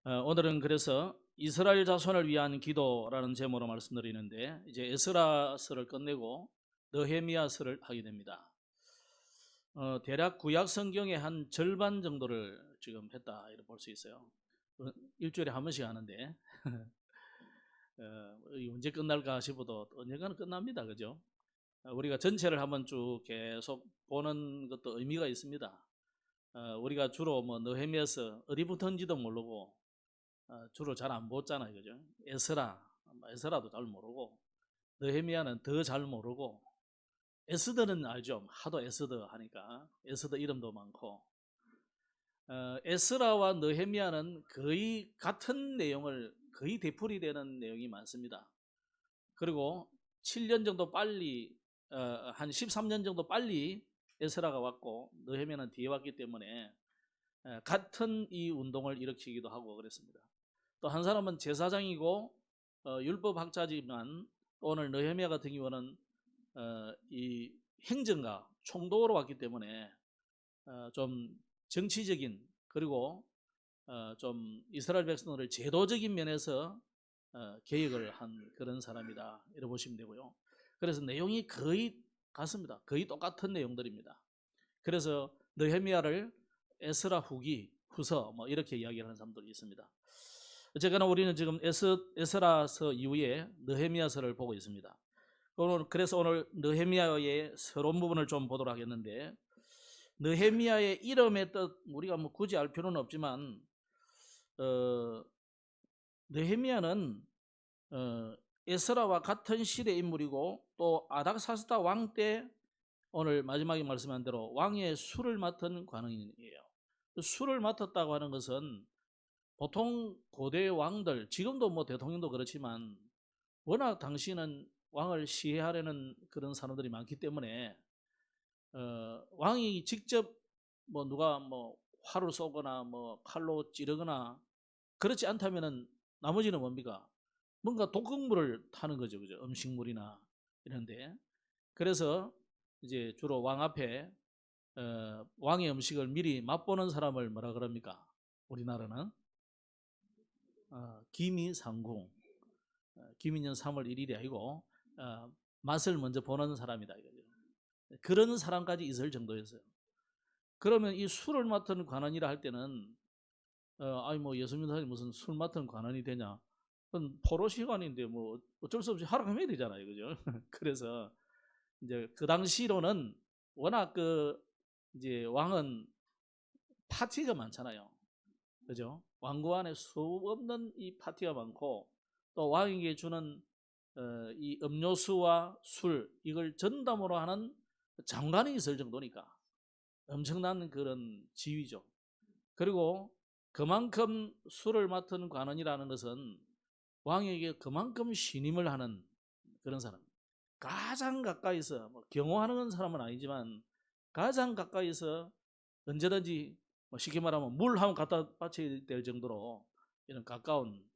오늘은 그래서 이스라엘 자손을 위한 기도라는 제목으로 말씀드리는데, 이제 에스라서를 끝내고 느헤미야서를 하게 됩니다. 대략 구약 성경의 한 절반 정도를 지금 했다 이렇게 볼 수 있어요. 일주일에 한 번씩 하는데 언제 끝날까 싶어도 언젠가는 끝납니다, 그죠? 우리가 전체를 한번 쭉 계속 보는 것도 의미가 있습니다. 우리가 주로 뭐 느헤미야서 어디부터인지도 모르고 주로 잘 안 보잖아요, 그죠? 에스라도 잘 모르고, 느헤미야는 더 잘 모르고, 에스더는 알죠. 하도 에스더 하니까 에스더 이름도 많고, 에스라와 느헤미야는 거의 같은 내용을 거의 되풀이되는 내용이 많습니다. 그리고 7년 정도 빨리, 한 13년 정도 빨리 에스라가 왔고 느헤미야는 뒤에 왔기 때문에 같은 이 운동을 일으키기도 하고 그랬습니다. 또 한 사람은 제사장이고 율법학자지만 오늘 느헤미야 같은 경우는 이 행정가 총독으로 왔기 때문에 좀 정치적인, 그리고 좀 이스라엘 백성들을 제도적인 면에서 개혁을 한 그런 사람이다 이렇게 보시면 되고요. 그래서 내용이 거의 같습니다. 거의 똑같은 내용들입니다. 그래서 느헤미야를 에스라 후기, 후서 뭐 이렇게 이야기하는 사람들이 있습니다. 어쨌거나 우리는 지금 에스라서 이후에 느헤미야서를 보고 있습니다. 그래서 오늘 느헤미야의 서론 부분을 좀 보도록 하겠는데, 느헤미야의 이름의 뜻 우리가 뭐 굳이 알 필요는 없지만 느헤미야는 에스라와 같은 시대 인물이고, 또 아닥사스다 왕 때 오늘 마지막에 말씀한 대로 왕의 술을 맡은 관원이에요. 술을 맡았다고 하는 것은 보통 고대 왕들, 지금도 뭐 대통령도 그렇지만 워낙 당시는 왕을 시해하려는 그런 사람들이 많기 때문에 왕이 직접 뭐 누가 뭐 활을 쏘거나 뭐 칼로 찌르거나 그렇지 않다면은 나머지는 뭡니까? 뭔가 독극물을 타는 거죠, 그죠? 음식물이나 이런데. 그래서 이제 주로 왕 앞에 왕의 음식을 미리 맛보는 사람을 뭐라 그럽니까? 우리나라는 기미상궁, 기민년 3월 1일이 아니고 맛을 먼저 보는 사람이다 이거죠. 그런 사람까지 있을 정도였어요. 그러면 이 술을 맡은 관원이라 할 때는 아니 뭐 예수님이 무슨 술 맡은 관원이 되냐? 그건 포로 시간인데 뭐 어쩔 수 없이 하락해야 되잖아요, 그죠? 그래서 이제 그 당시로는 워낙 그 이제 왕은 파티가 많잖아요, 그죠? 왕궁 안에 수없는 이 파티가 많고, 또 왕에게 주는 이 음료수와 술 이걸 전담으로 하는 장관이 있을 정도니까 엄청난 그런 지위죠. 그리고 그만큼 술을 맡은 관원이라는 것은 왕에게 그만큼 신임을 하는 그런 사람, 가장 가까이서 뭐 경호하는 사람은 아니지만 가장 가까이서 언제든지 뭐 쉽게 말하면 물 한번 갖다 바쳐야 될 정도로 이런 가까운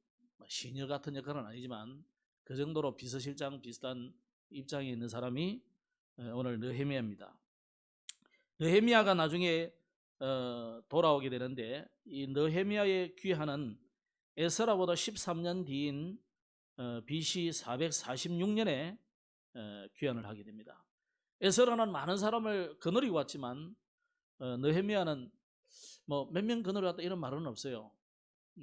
시녀 같은 역할은 아니지만 그 정도로 비서실장 비슷한 입장에 있는 사람이 오늘 느헤미야입니다. 느헤미야가 나중에 돌아오게 되는데, 이 느헤미야의 귀환은 에스라보다 13년 뒤인 BC 446년에 귀환을 하게 됩니다. 에스라는 많은 사람을 거느리고 왔지만 느헤미야는 뭐 몇 명 거느리고 왔다 이런 말은 없어요.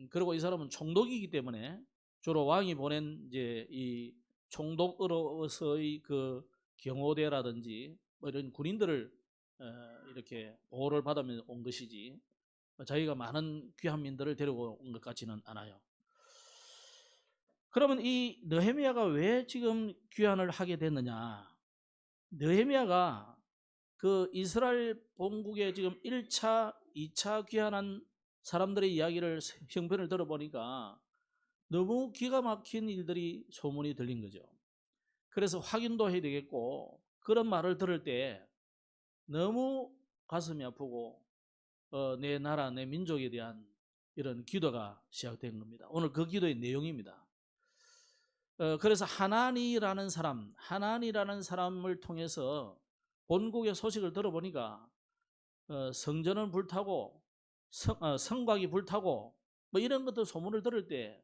그리고 이 사람은 총독이기 때문에 주로 왕이 보낸 이제 이 총독으로서의 그 경호대라든지 뭐 이런 군인들을 이렇게 보호를 받으며 온 것이지 자기가 많은 귀한민들을 데리고 온 것 같지는 않아요. 그러면 이 느헤미야가 왜 지금 귀환을 하게 됐느냐? 느헤미야가 그 이스라엘 본국에 지금 1차, 2차 귀환한 사람들의 이야기를 형편을 들어보니까 너무 기가 막힌 일들이 소문이 들린 거죠. 그래서 확인도 해야 되겠고, 그런 말을 들을 때 너무 가슴이 아프고 내 나라, 내 민족에 대한 이런 기도가 시작된 겁니다. 오늘 그 기도의 내용입니다. 그래서 하나니라는 사람을 통해서 본국의 소식을 들어보니까 성전은 불타고 성곽이 불타고 뭐 뭐 이런 것들 소문을 들을 때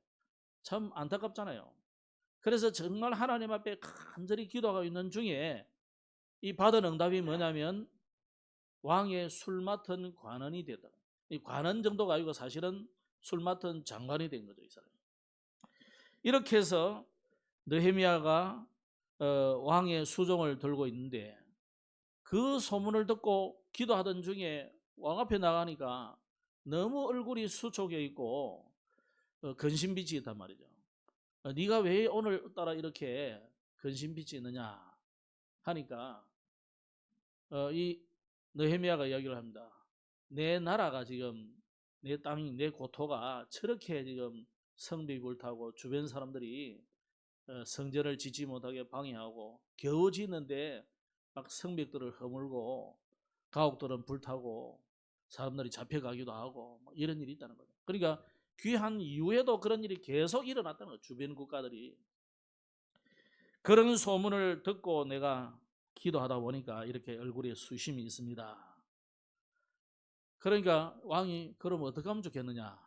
참 안타깝잖아요. 그래서 정말 하나님 앞에 간절히 기도하고 있는 중에 이 받은 응답이 뭐냐면 왕의 술 맡은 관원이 되다. 이 관원 정도가 아니고 사실은 술 맡은 장관이 된 거죠, 이 사람이. 이렇게 해서 느헤미야가 왕의 수종을 들고 있는데 그 소문을 듣고 기도하던 중에 왕 앞에 나가니까 너무 얼굴이 수척해 있고 근심빛이 있단 말이죠. 네가 왜 오늘따라 이렇게 근심빛이 있느냐 하니까 이 느헤미야가 이야기를 합니다. 내 나라가 지금 내 땅이 내 고토가 저렇게 지금 성벽이 불타고 주변 사람들이 성전을 짓지 못하게 방해하고 겨우 짓는데 막 성벽들을 허물고 가옥들은 불타고 사람들이 잡혀가기도 하고 이런 일이 있다는 거죠. 그러니까 귀한 이후에도 그런 일이 계속 일어났다는 거죠. 주변 국가들이. 그런 소문을 듣고 내가 기도하다 보니까 이렇게 얼굴에 수심이 있습니다. 그러니까 왕이 그럼 어떻게 하면 좋겠느냐.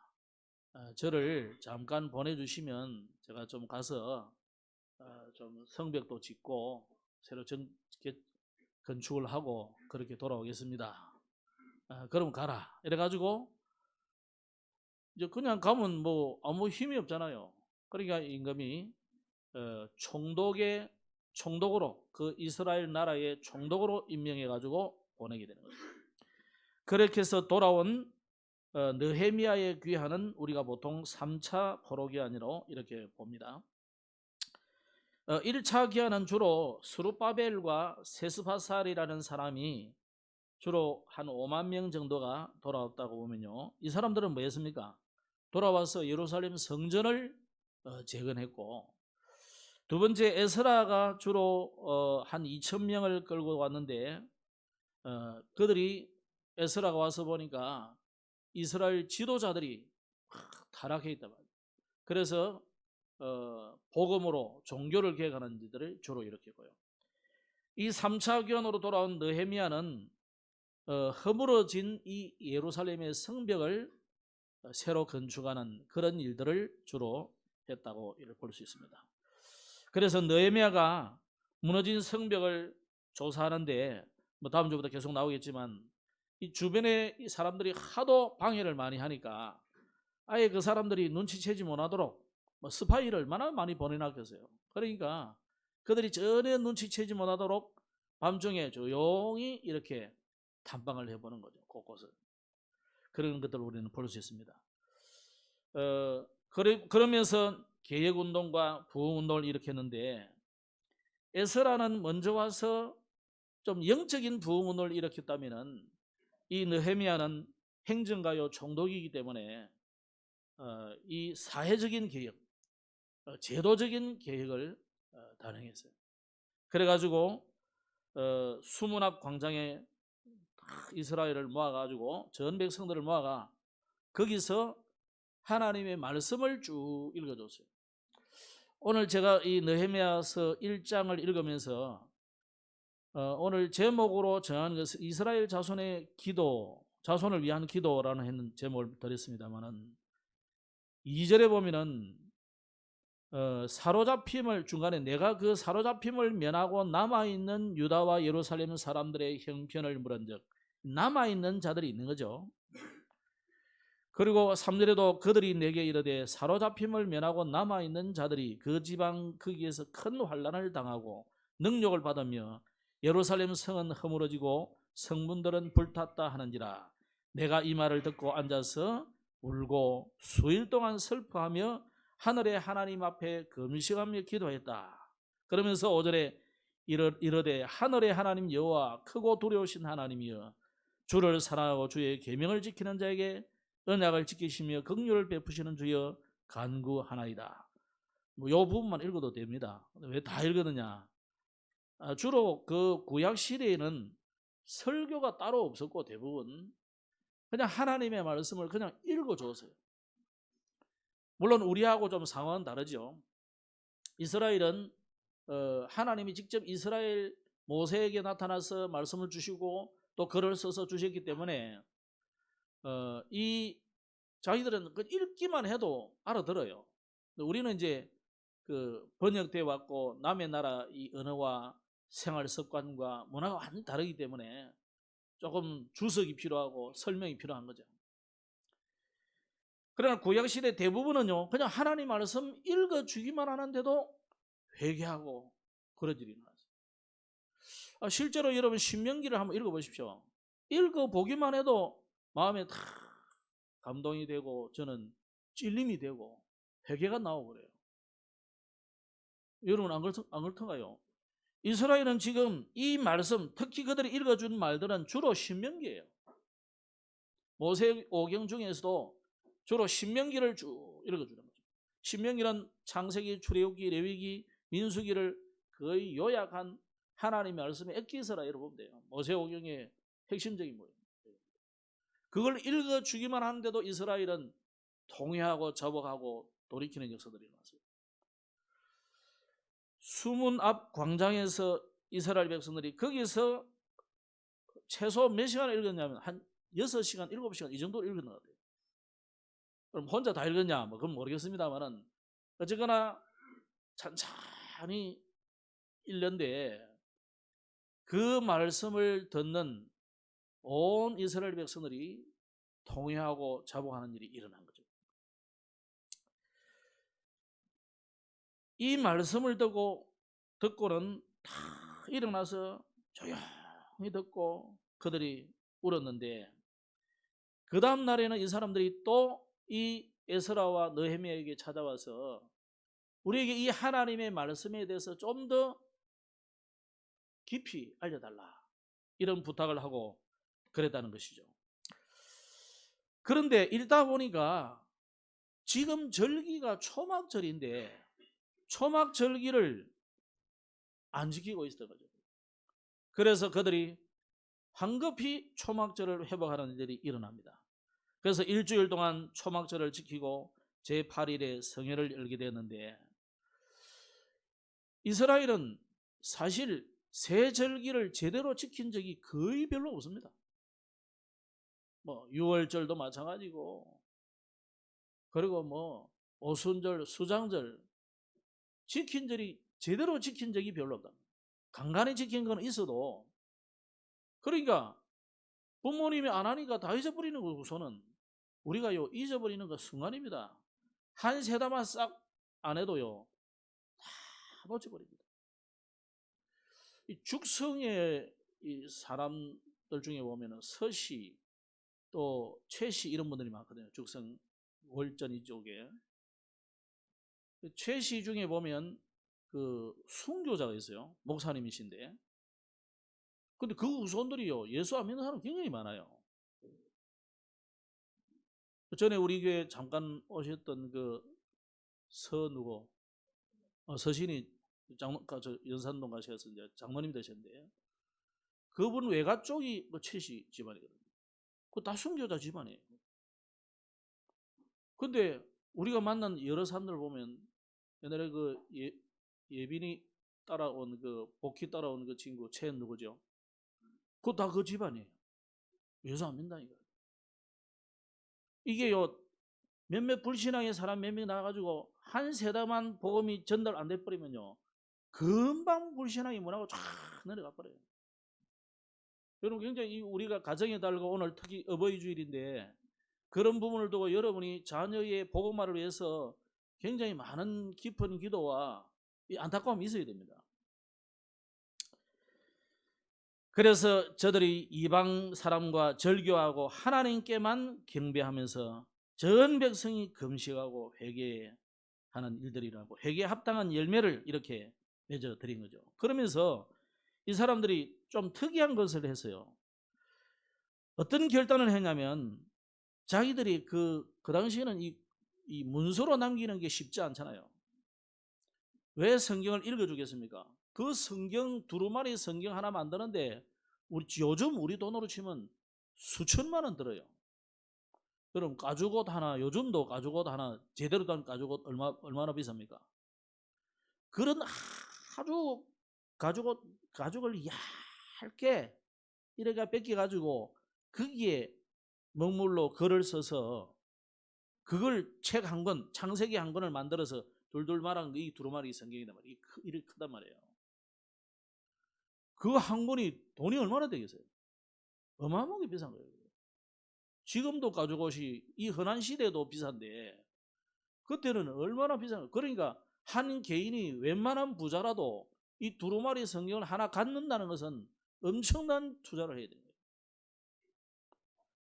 저를 잠깐 보내주시면 제가 좀 가서 좀 성벽도 짓고 새로 건축을 하고 그렇게 돌아오겠습니다. 그럼 가라. 이래가지고 이제 그냥 가면 뭐 아무 힘이 없잖아요. 그러니까 임금이 총독으로 그 이스라엘 나라의 총독으로 임명해가지고 보내게 되는 거죠. 그렇게 해서 돌아온 느헤미야의 귀환은 우리가 보통 3차 포로기 아니로 이렇게 봅니다. 1차 기한은 주로 스룹바벨과 세스바살이라는 사람이 주로 한 5만 명 정도가 돌아왔다고 보면요. 이 사람들은 뭐 했습니까? 돌아와서 예루살렘 성전을 재건했고, 두 번째 에스라가 주로 한 2천 명을 끌고 왔는데 그들이 에스라가 와서 보니까 이스라엘 지도자들이 타락해 있다 말이에요. 그래서 복음으로 종교를 개혁하는 이들을 주로 일으켰고요. 이 3차 기원으로 돌아온 느헤미야는 허물어진 이 예루살렘의 성벽을 새로 건축하는 그런 일들을 주로 했다고 볼 수 있습니다. 그래서 느헤미야가 무너진 성벽을 조사하는데 뭐 다음 주부터 계속 나오겠지만 이 주변에 이 사람들이 하도 방해를 많이 하니까 아예 그 사람들이 눈치채지 못하도록 뭐 스파이를 얼마나 많이 보내놨겠어요. 그러니까 그들이 전혀 눈치채지 못하도록 밤중에 조용히 이렇게 탐방을 해보는 거죠. 곳곳을. 그런 것들을 우리는 볼 수 있습니다. 그러면서 개혁운동과 부흥운동을 일으켰는데 에스라는 먼저 와서 좀 영적인 부흥운동을 일으켰다면 이 느헤미야는 행정가요 총독이기 때문에 이 사회적인 개혁, 제도적인 개혁을 단행했어요. 그래가지고 수문 앞 광장에 이스라엘을 모아가지고 전 백성들을 모아가 거기서 하나님의 말씀을 쭉 읽어줬어요. 오늘 제가 이 느헤미야서 1장을 읽으면서 오늘 제목으로 정한 것은 이스라엘 자손의 기도, 자손을 위한 기도라는 제목을 드렸습니다만은 2절에 보면은 사로잡힘을 중간에 내가 그 사로잡힘을 면하고 남아있는 유다와 예루살렘 사람들의 형편을 물은즉 남아있는 자들이 있는 거죠. 그리고 3절에도 그들이 내게 이르되 사로잡힘을 면하고 남아있는 자들이 그 지방 거기에서 큰 환난을 당하고 능욕을 받으며 예루살렘 성은 허물어지고 성문들은 불탔다 하는지라. 내가 이 말을 듣고 앉아서 울고 수일 동안 슬퍼하며 하늘의 하나님 앞에 금식하며 기도했다. 그러면서 5절에 이르되 하늘의 하나님 여호와 크고 두려우신 하나님이여 주를 사랑하고 주의 계명을 지키는 자에게 언약을 지키시며 긍휼을 베푸시는 주여 간구하나이다. 뭐 요 부분만 읽어도 됩니다. 왜 다 읽었느냐? 주로 그 구약 시대에는 설교가 따로 없었고 대부분 그냥 하나님의 말씀을 그냥 읽어줬어요. 물론 우리하고 좀 상황은 다르죠. 이스라엘은 하나님이 직접 이스라엘 모세에게 나타나서 말씀을 주시고 또 글을 써서 주셨기 때문에 이 자기들은 그 읽기만 해도 알아들어요. 우리는 이제 그 번역돼 왔고 남의 나라 이 언어와 생활 습관과 문화가 완전히 다르기 때문에 조금 주석이 필요하고 설명이 필요한 거죠. 그러나 구약시대 대부분은요 그냥 하나님 말씀 읽어주기만 하는데도 회개하고 그러지는 않아요. 실제로 여러분 신명기를 한번 읽어보십시오. 읽어보기만 해도 마음에 다 감동이 되고 저는 찔림이 되고 회개가 나오고 그래요. 여러분 안 그렇던가요? 이스라엘은 지금 이 말씀, 특히 그들이 읽어준 말들은 주로 신명기예요. 모세오경 중에서도 주로 신명기를 쭉 읽어주는 거죠. 신명기는 창세기, 출애굽기, 레위기, 민수기를 거의 요약한 하나님의 말씀의 엑기스라 여러분 보면 돼요. 모세오경의 핵심적인 거예요. 그걸 읽어주기만 하는데도 이스라엘은 통회하고 자복하고 돌이키는 역사들이 일어났어요. 수문 앞 광장에서 이스라엘 백성들이 거기서 최소 몇 시간을 읽었냐면 한 6시간, 7시간 이 정도를 읽은 것 같아요. 그럼 혼자 다 읽었냐? 뭐 그건 모르겠습니다만은 어쨌거나 천천히 읽는데 그 말씀을 듣는 온 이스라엘 백성들이 통회하고 자복하는 일이 일어난 거죠. 이 말씀을 듣고는 다 일어나서 조용히 듣고 그들이 울었는데 그 다음 날에는 이 사람들이 또 이 에스라와 느헤미야에게 찾아와서 우리에게 이 하나님의 말씀에 대해서 좀 더 깊이 알려달라 이런 부탁을 하고 그랬다는 것이죠. 그런데 읽다 보니까 지금 절기가 초막절인데 초막절기를 안 지키고 있었던 거죠. 그래서 그들이 황급히 초막절을 회복하는 일이 일어납니다. 그래서 일주일 동안 초막절을 지키고 제8일에 성회를 열게 되었는데 이스라엘은 사실 새 절기를 제대로 지킨 적이 거의 별로 없습니다. 뭐 유월절도 마찬가지고 그리고 뭐 오순절, 수장절 제대로 지킨 적이 별로 없다. 간간히 지킨 건 있어도 그러니까 부모님이 안 하니까 다 잊어버리는 거 우선은 우리가요 잊어버리는 거 순간입니다. 한 세다만 싹 안 해도요 다 놓쳐버립니다. 이 죽성의 이 사람들 중에 보면은 서씨 또 최씨 이런 분들이 많거든요. 죽성 월전 이쪽에 최씨 중에 보면 그 순교자가 있어요. 목사님이신데 근데 그 후손들이요 예수 안 믿는 사람 굉장히 많아요. 전에 우리 교회 잠깐 오셨던 그 누구 서신이 연산동 가셔서 이제 장로님 되셨는데 그분 외가 쪽이 그 최씨 집안이거든요. 그 다 순교자 집안이에요. 근데 우리가 만난 여러 사람들 보면 옛날에 그 예빈이 따라온 그 복희 따라온 그 친구 최 누구죠? 그거 다 그 집안이에요. 예수 안 믿는다니까. 이게요 몇몇 불신앙의 사람 몇 명 나와가지고 한 세대만 복음이 전달 안 돼버리면요 금방 불신앙의 문화가 쫙 내려가 버려요. 여러분 굉장히 우리가 가정에 달고 오늘 특히 어버이 주일인데 그런 부분을 두고 여러분이 자녀의 복음화를 위해서 굉장히 많은 깊은 기도와 이 안타까움이 있어야 됩니다. 그래서 저들이 이방 사람과 절교하고 하나님께만 경배하면서 전 백성이 금식하고 회개하는 일들이라고 회개에 합당한 열매를 이렇게 맺어 드린 거죠. 그러면서 이 사람들이 좀 특이한 것을 했어요. 어떤 결단을 했냐면 자기들이 그 당시에는 이 문서로 남기는 게 쉽지 않잖아요. 왜 성경을 읽어주겠습니까? 그 성경 두루마리 성경 하나 만드는데 요즘 우리 돈으로 치면 수천만 원 들어요. 그럼 가죽옷 하나 요즘도 가죽옷 하나 제대로 된 가죽옷 얼마나 비쌉니까? 그런 아주 가죽을 얇게 이래가 뺏겨 가지고 거기에 먹물로 글을 써서 그걸 책 한 권, 창세기 한 권을 만들어서 돌돌 말한 이 두루마리 성경이란 말이에요. 이렇게 크단 말이에요. 그 한 권이 돈이 얼마나 되겠어요? 어마어마하게 비싼 거예요. 지금도 가죽옷이 이 흔한 시대도 비싼데 그때는 얼마나 비싼 거예요. 그러니까 한 개인이 웬만한 부자라도 이 두루마리 성경을 하나 갖는다는 것은 엄청난 투자를 해야 돼요.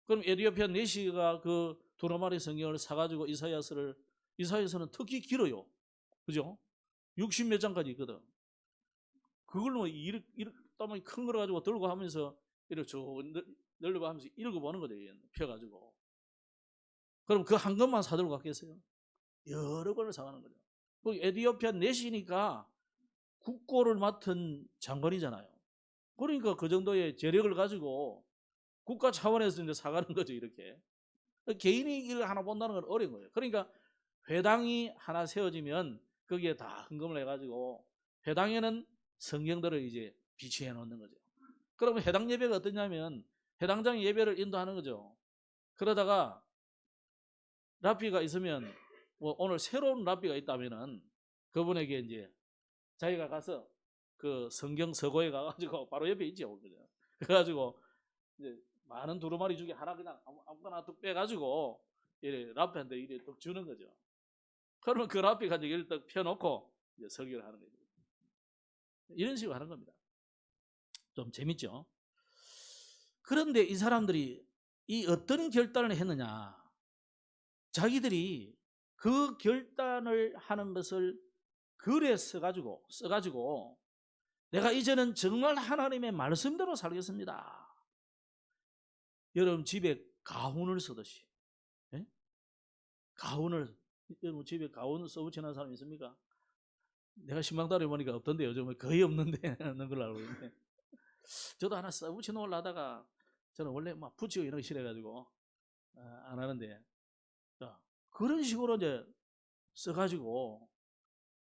그럼 에디오피아 내시가 그 두루마리 성경을 사가지고 이사야서는 특히 길어요. 그죠? 60 몇 장까지 있거든. 그걸 뭐 이렇게 큰 걸 가지고 들고 하면서 이렇게 쭉 늘려고 하면서 읽어보는 거죠. 펴가지고. 그럼 그 한 것만 사들고 갔겠어요? 여러 권을 사가는 거죠. 그 에디오피아 내시니까 국고를 맡은 장관이잖아요. 그러니까 그 정도의 재력을 가지고 국가 차원에서 이제 사가는 거죠, 이렇게. 개인이 이걸 하나 본다는 건 어려운 거예요. 그러니까 회당이 하나 세워지면 거기에 다 헌금을 해가지고 회당에는 성경들을 이제 비치해 놓는 거죠. 그러면 해당 예배가 어떠냐면 해당장이 예배를 인도하는 거죠. 그러다가 랍비가 있으면 뭐 오늘 새로운 랍비가 있다면은 그분에게 이제 자기가 가서 그 성경 서고에 가가지고 바로 옆에 있죠. 그래가지고 이제 많은 두루마리 중에 하나 그냥 아무거나 뚝 빼가지고 이래 랍비한테 이래 뚝 주는 거죠. 그러면 그 랍비가 이제 이를 딱 펴놓고 이제 설교를 하는 거죠. 이런 식으로 하는 겁니다. 좀 재밌죠? 그런데 이 사람들이 이 어떤 결단을 했느냐? 자기들이 그 결단을 하는 것을 글에 써가지고 내가 이제는 정말 하나님의 말씀대로 살겠습니다. 여러분 집에 가훈을 쓰듯이, 예? 가훈을 여러분 집에 가훈 써붙이는 사람 있습니까? 내가 신방다리 보니까 없던데 요즘은 거의 없는데 없는 걸로 알고 있는데 저도 하나 써붙여 놓으려 하다가 저는 원래 막 붙이고 이런 거 싫어가지고 안 하는데 자, 그런 식으로 이제 써가지고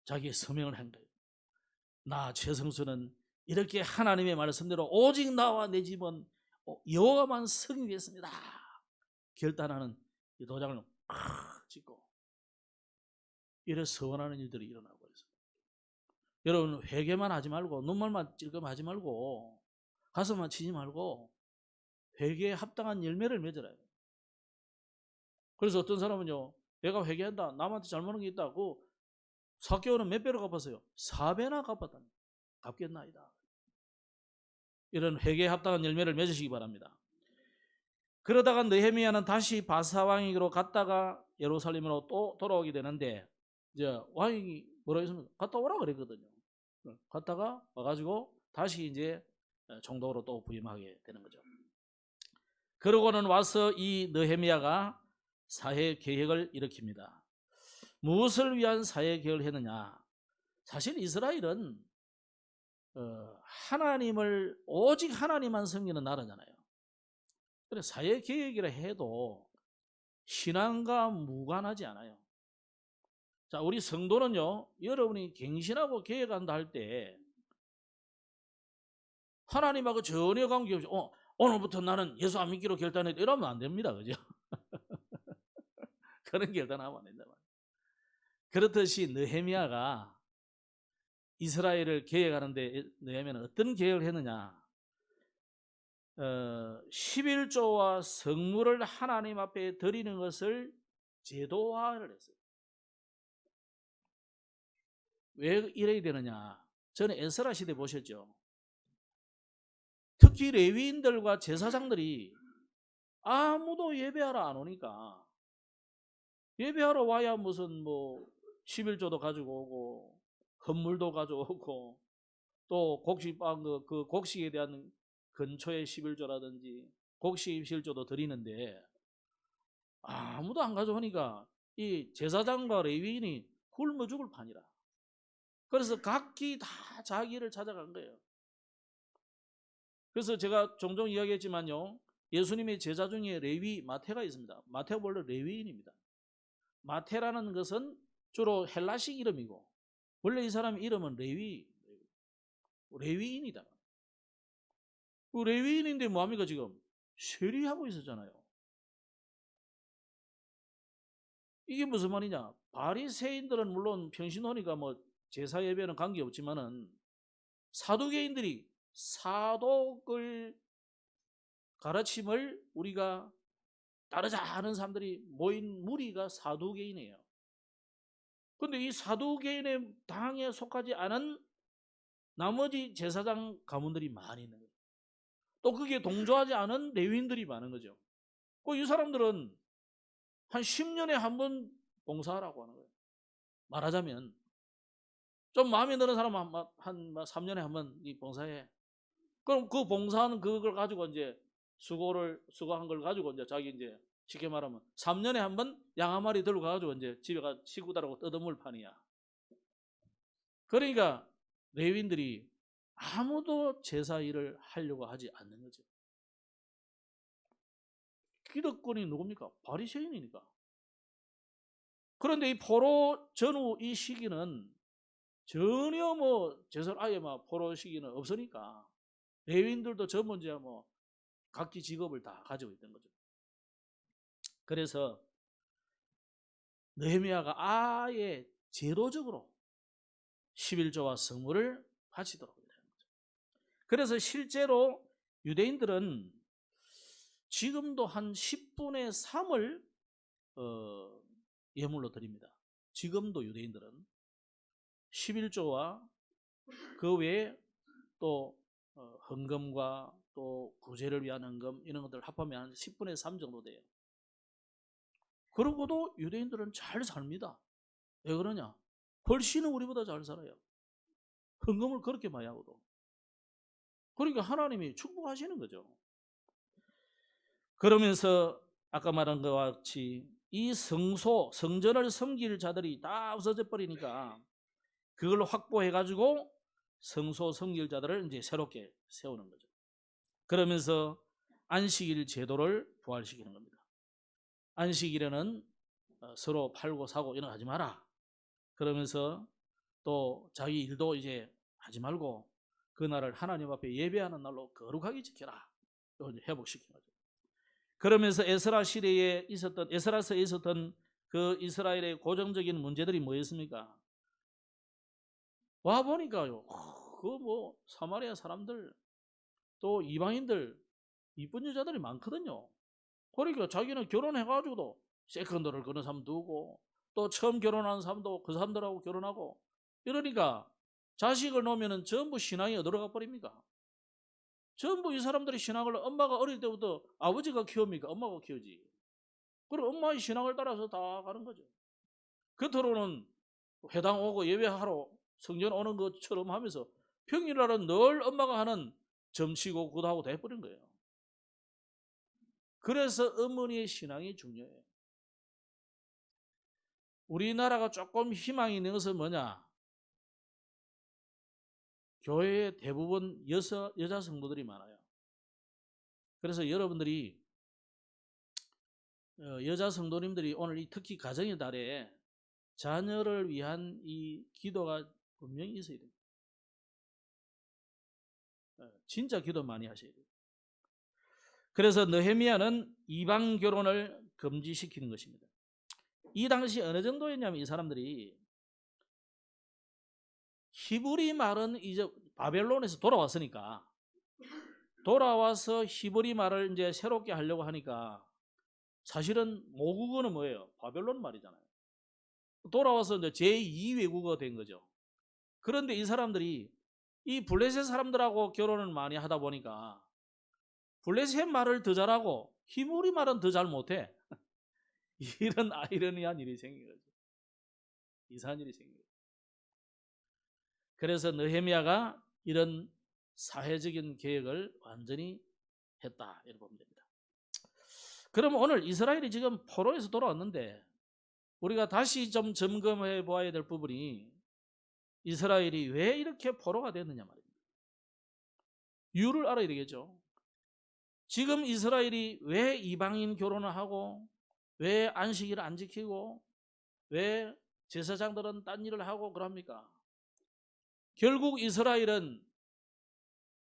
자기의 서명을 한 거예요. 나 최성수는 이렇게 하나님의 말씀대로 오직 나와 내 집은 여호와만 섬기겠습니다. 결단하는 이 도장을 찍고 이래 서원하는 일들이 일어나고 있어요. 여러분 회개만 하지 말고 눈물만 찔끔하지 말고 가슴만 치지 말고 회개에 합당한 열매를 맺으라. 그래서 어떤 사람은요, 내가 회개한다, 남한테 잘못한 게 있다고 사개월은 몇 배로 갚았어요? 4배나 갚았다니. 갚겠나이다. 이런 회개에 합당한 열매를 맺으시기 바랍니다. 그러다가 느헤미야는 다시 바사 왕에게로 갔다가 예루살렘으로 또 돌아오게 되는데 이제 왕이 뭐라 했습니까? 갔다 오라 그랬거든요. 갔다가 와가지고 다시 이제 총독으로 또 부임하게 되는 거죠. 그러고는 와서 이 느헤미야가 사회 개혁을 일으킵니다. 무엇을 위한 사회 개혁을 했느냐? 사실 이스라엘은 하나님을 오직 하나님만 섬기는 나라잖아요. 그래서 사회 개혁이라 해도 신앙과 무관하지 않아요. 자, 우리 성도는요, 여러분이 갱신하고 개혁한다 할 때 하나님하고 전혀 관계없이 오늘부터 나는 예수 안 믿기로 결단했다 이러면 안 됩니다. 그죠? 그런 결단하면 안 된다. 그렇듯이 느헤미야가 이스라엘을 개혁하는데 느헤미야는 어떤 개혁을 했느냐? 11조와 성물을 하나님 앞에 드리는 것을 제도화를 했어요. 왜 이래야 되느냐? 저는 에스라 시대 보셨죠? 특히 레위인들과 제사장들이 아무도 예배하러 안 오니까 예배하러 와야 무슨 뭐 11조도 가지고 오고 헌물도 가져오고 또 곡식빵 그 곡식에 대한 근초의 11조라든지 곡식 11조도 드리는데 아무도 안 가져오니까 이 제사장과 레위인이 굶어 죽을 판이라. 그래서 각기 다 자기를 찾아간 거예요. 그래서 제가 종종 이야기했지만요, 예수님의 제자 중에 레위 마태가 있습니다. 마태가 원래 레위인입니다. 마태라는 것은 주로 헬라식 이름이고 원래 이 사람 이름은 레위인이다. 그 레위인인데 뭐합니까 지금? 세리하고 있었잖아요. 이게 무슨 말이냐? 바리새인들은 물론 평신호니까 뭐 제사 예배는 관계없지만은 사두개인들이 사독을 가르침을 우리가 따르자 하는 사람들이 모인 무리가 사두개인이에요. 근데 이 사두개인의 당에 속하지 않은 나머지 제사장 가문들이 많이 있는 거예요. 또 그게 동조하지 않은 레위인들이 많은 거죠. 이 사람들은 한 10년에 한 번 봉사하라고 하는 거예요. 말하자면 좀 마음에 드는 사람은 한 3년에 한 번 봉사해. 그럼 그 봉사하는 그걸 가지고 이제 수고한 걸 가지고 이제 자기 이제 쉽게 말하면 3년에 한 번 양 한 마리 들고 가지고 이제 집에 가 식구들하고 뜯어물 판이야. 그러니까 레위인들이 아무도 제사 일을 하려고 하지 않는 거죠. 기득권이 누굽니까? 바리새인이니까. 그런데 이 포로 전후 이 시기는 전혀 뭐 제설 아예 막 포로 시기는 없으니까 레위인들도 전부 이제 뭐 각기 직업을 다 가지고 있던 거죠. 그래서 느헤미야가 아예 제도적으로 11조와 성물을 바치도록 되는 거죠. 그래서 실제로 유대인들은 지금도 한 10분의 3을 예물로 드립니다. 지금도 유대인들은 11조와 그 외에 또 헌금과 또 구제를 위한 헌금 이런 것들 합하면 한 10분의 3 정도 돼요. 그러고도 유대인들은 잘 삽니다. 왜 그러냐? 훨씬 우리보다 잘 살아요. 헌금을 그렇게 많이 하고도. 그러니까 하나님이 축복하시는 거죠. 그러면서 아까 말한 것과 같이 이 성전을 섬길 자들이 다 없어져 버리니까 그걸 확보해 가지고 성소 섬길 자들을 이제 새롭게 세우는 거죠. 그러면서 안식일 제도를 부활시키는 겁니다. 안식일에는 서로 팔고 사고 이런 거 하지 마라. 그러면서 또 자기 일도 이제 하지 말고 그날을 하나님 앞에 예배하는 날로 거룩하게 지켜라. 이걸 회복시킨 거죠. 그러면서 에스라 시대에 있었던 에스라서에 있었던 그 이스라엘의 고정적인 문제들이 뭐였습니까? 와 보니까요. 그 뭐 사마리아 사람들 또 이방인들 이쁜 여자들이 많거든요. 그러니까 자기는 결혼해가지고도 세컨드를 그런 사람 두고 또 처음 결혼하는 사람도 그 사람들하고 결혼하고 이러니까 자식을 놓으면 전부 신앙이 어디로 가버립니까? 전부 이 사람들이 신앙을 엄마가 어릴 때부터 아버지가 키웁니까? 엄마가 키우지. 그리고 엄마의 신앙을 따라서 다 가는 거죠. 겉으로는 회당 오고 예배하러 성전 오는 것처럼 하면서 평일날은 늘 엄마가 하는 점치고 구도하고 다 해버린 거예요. 그래서 어머니의 신앙이 중요해요. 우리나라가 조금 희망이 있는 것은 뭐냐? 교회에 대부분 여자 성도들이 많아요. 그래서 여러분들이 여자 성도님들이 오늘 이 특히 가정의 달에 자녀를 위한 이 기도가 분명히 있어야 돼요. 진짜 기도 많이 하셔야 돼요. 그래서 느헤미야는 이방 결혼을 금지시키는 것입니다. 이 당시 어느 정도였냐면 이 사람들이 히브리 말은 이제 바벨론에서 돌아왔으니까 돌아와서 히브리 말을 이제 새롭게 하려고 하니까 사실은 모국어는 뭐예요? 바벨론 말이잖아요. 돌아와서 이제 제2 외국어가 된 거죠. 그런데 이 사람들이 이 블레셋 사람들하고 결혼을 많이 하다 보니까 블레셋 말을 더 잘하고 히브리 말은 더 잘 못해. 이런 아이러니한 일이 생긴 거죠. 이상한 일이 생긴 거죠. 그래서 느헤미야가 이런 사회적인 계획을 완전히 했다 이렇게 보면 됩니다. 그럼 오늘 이스라엘이 지금 포로에서 돌아왔는데 우리가 다시 좀 점검해 보아야 될 부분이 이스라엘이 왜 이렇게 포로가 됐느냐 말입니다. 이유를 알아야 되겠죠. 지금 이스라엘이 왜 이방인 결혼을 하고 왜 안식일을 안 지키고 왜 제사장들은 딴 일을 하고 그럽니까? 결국 이스라엘은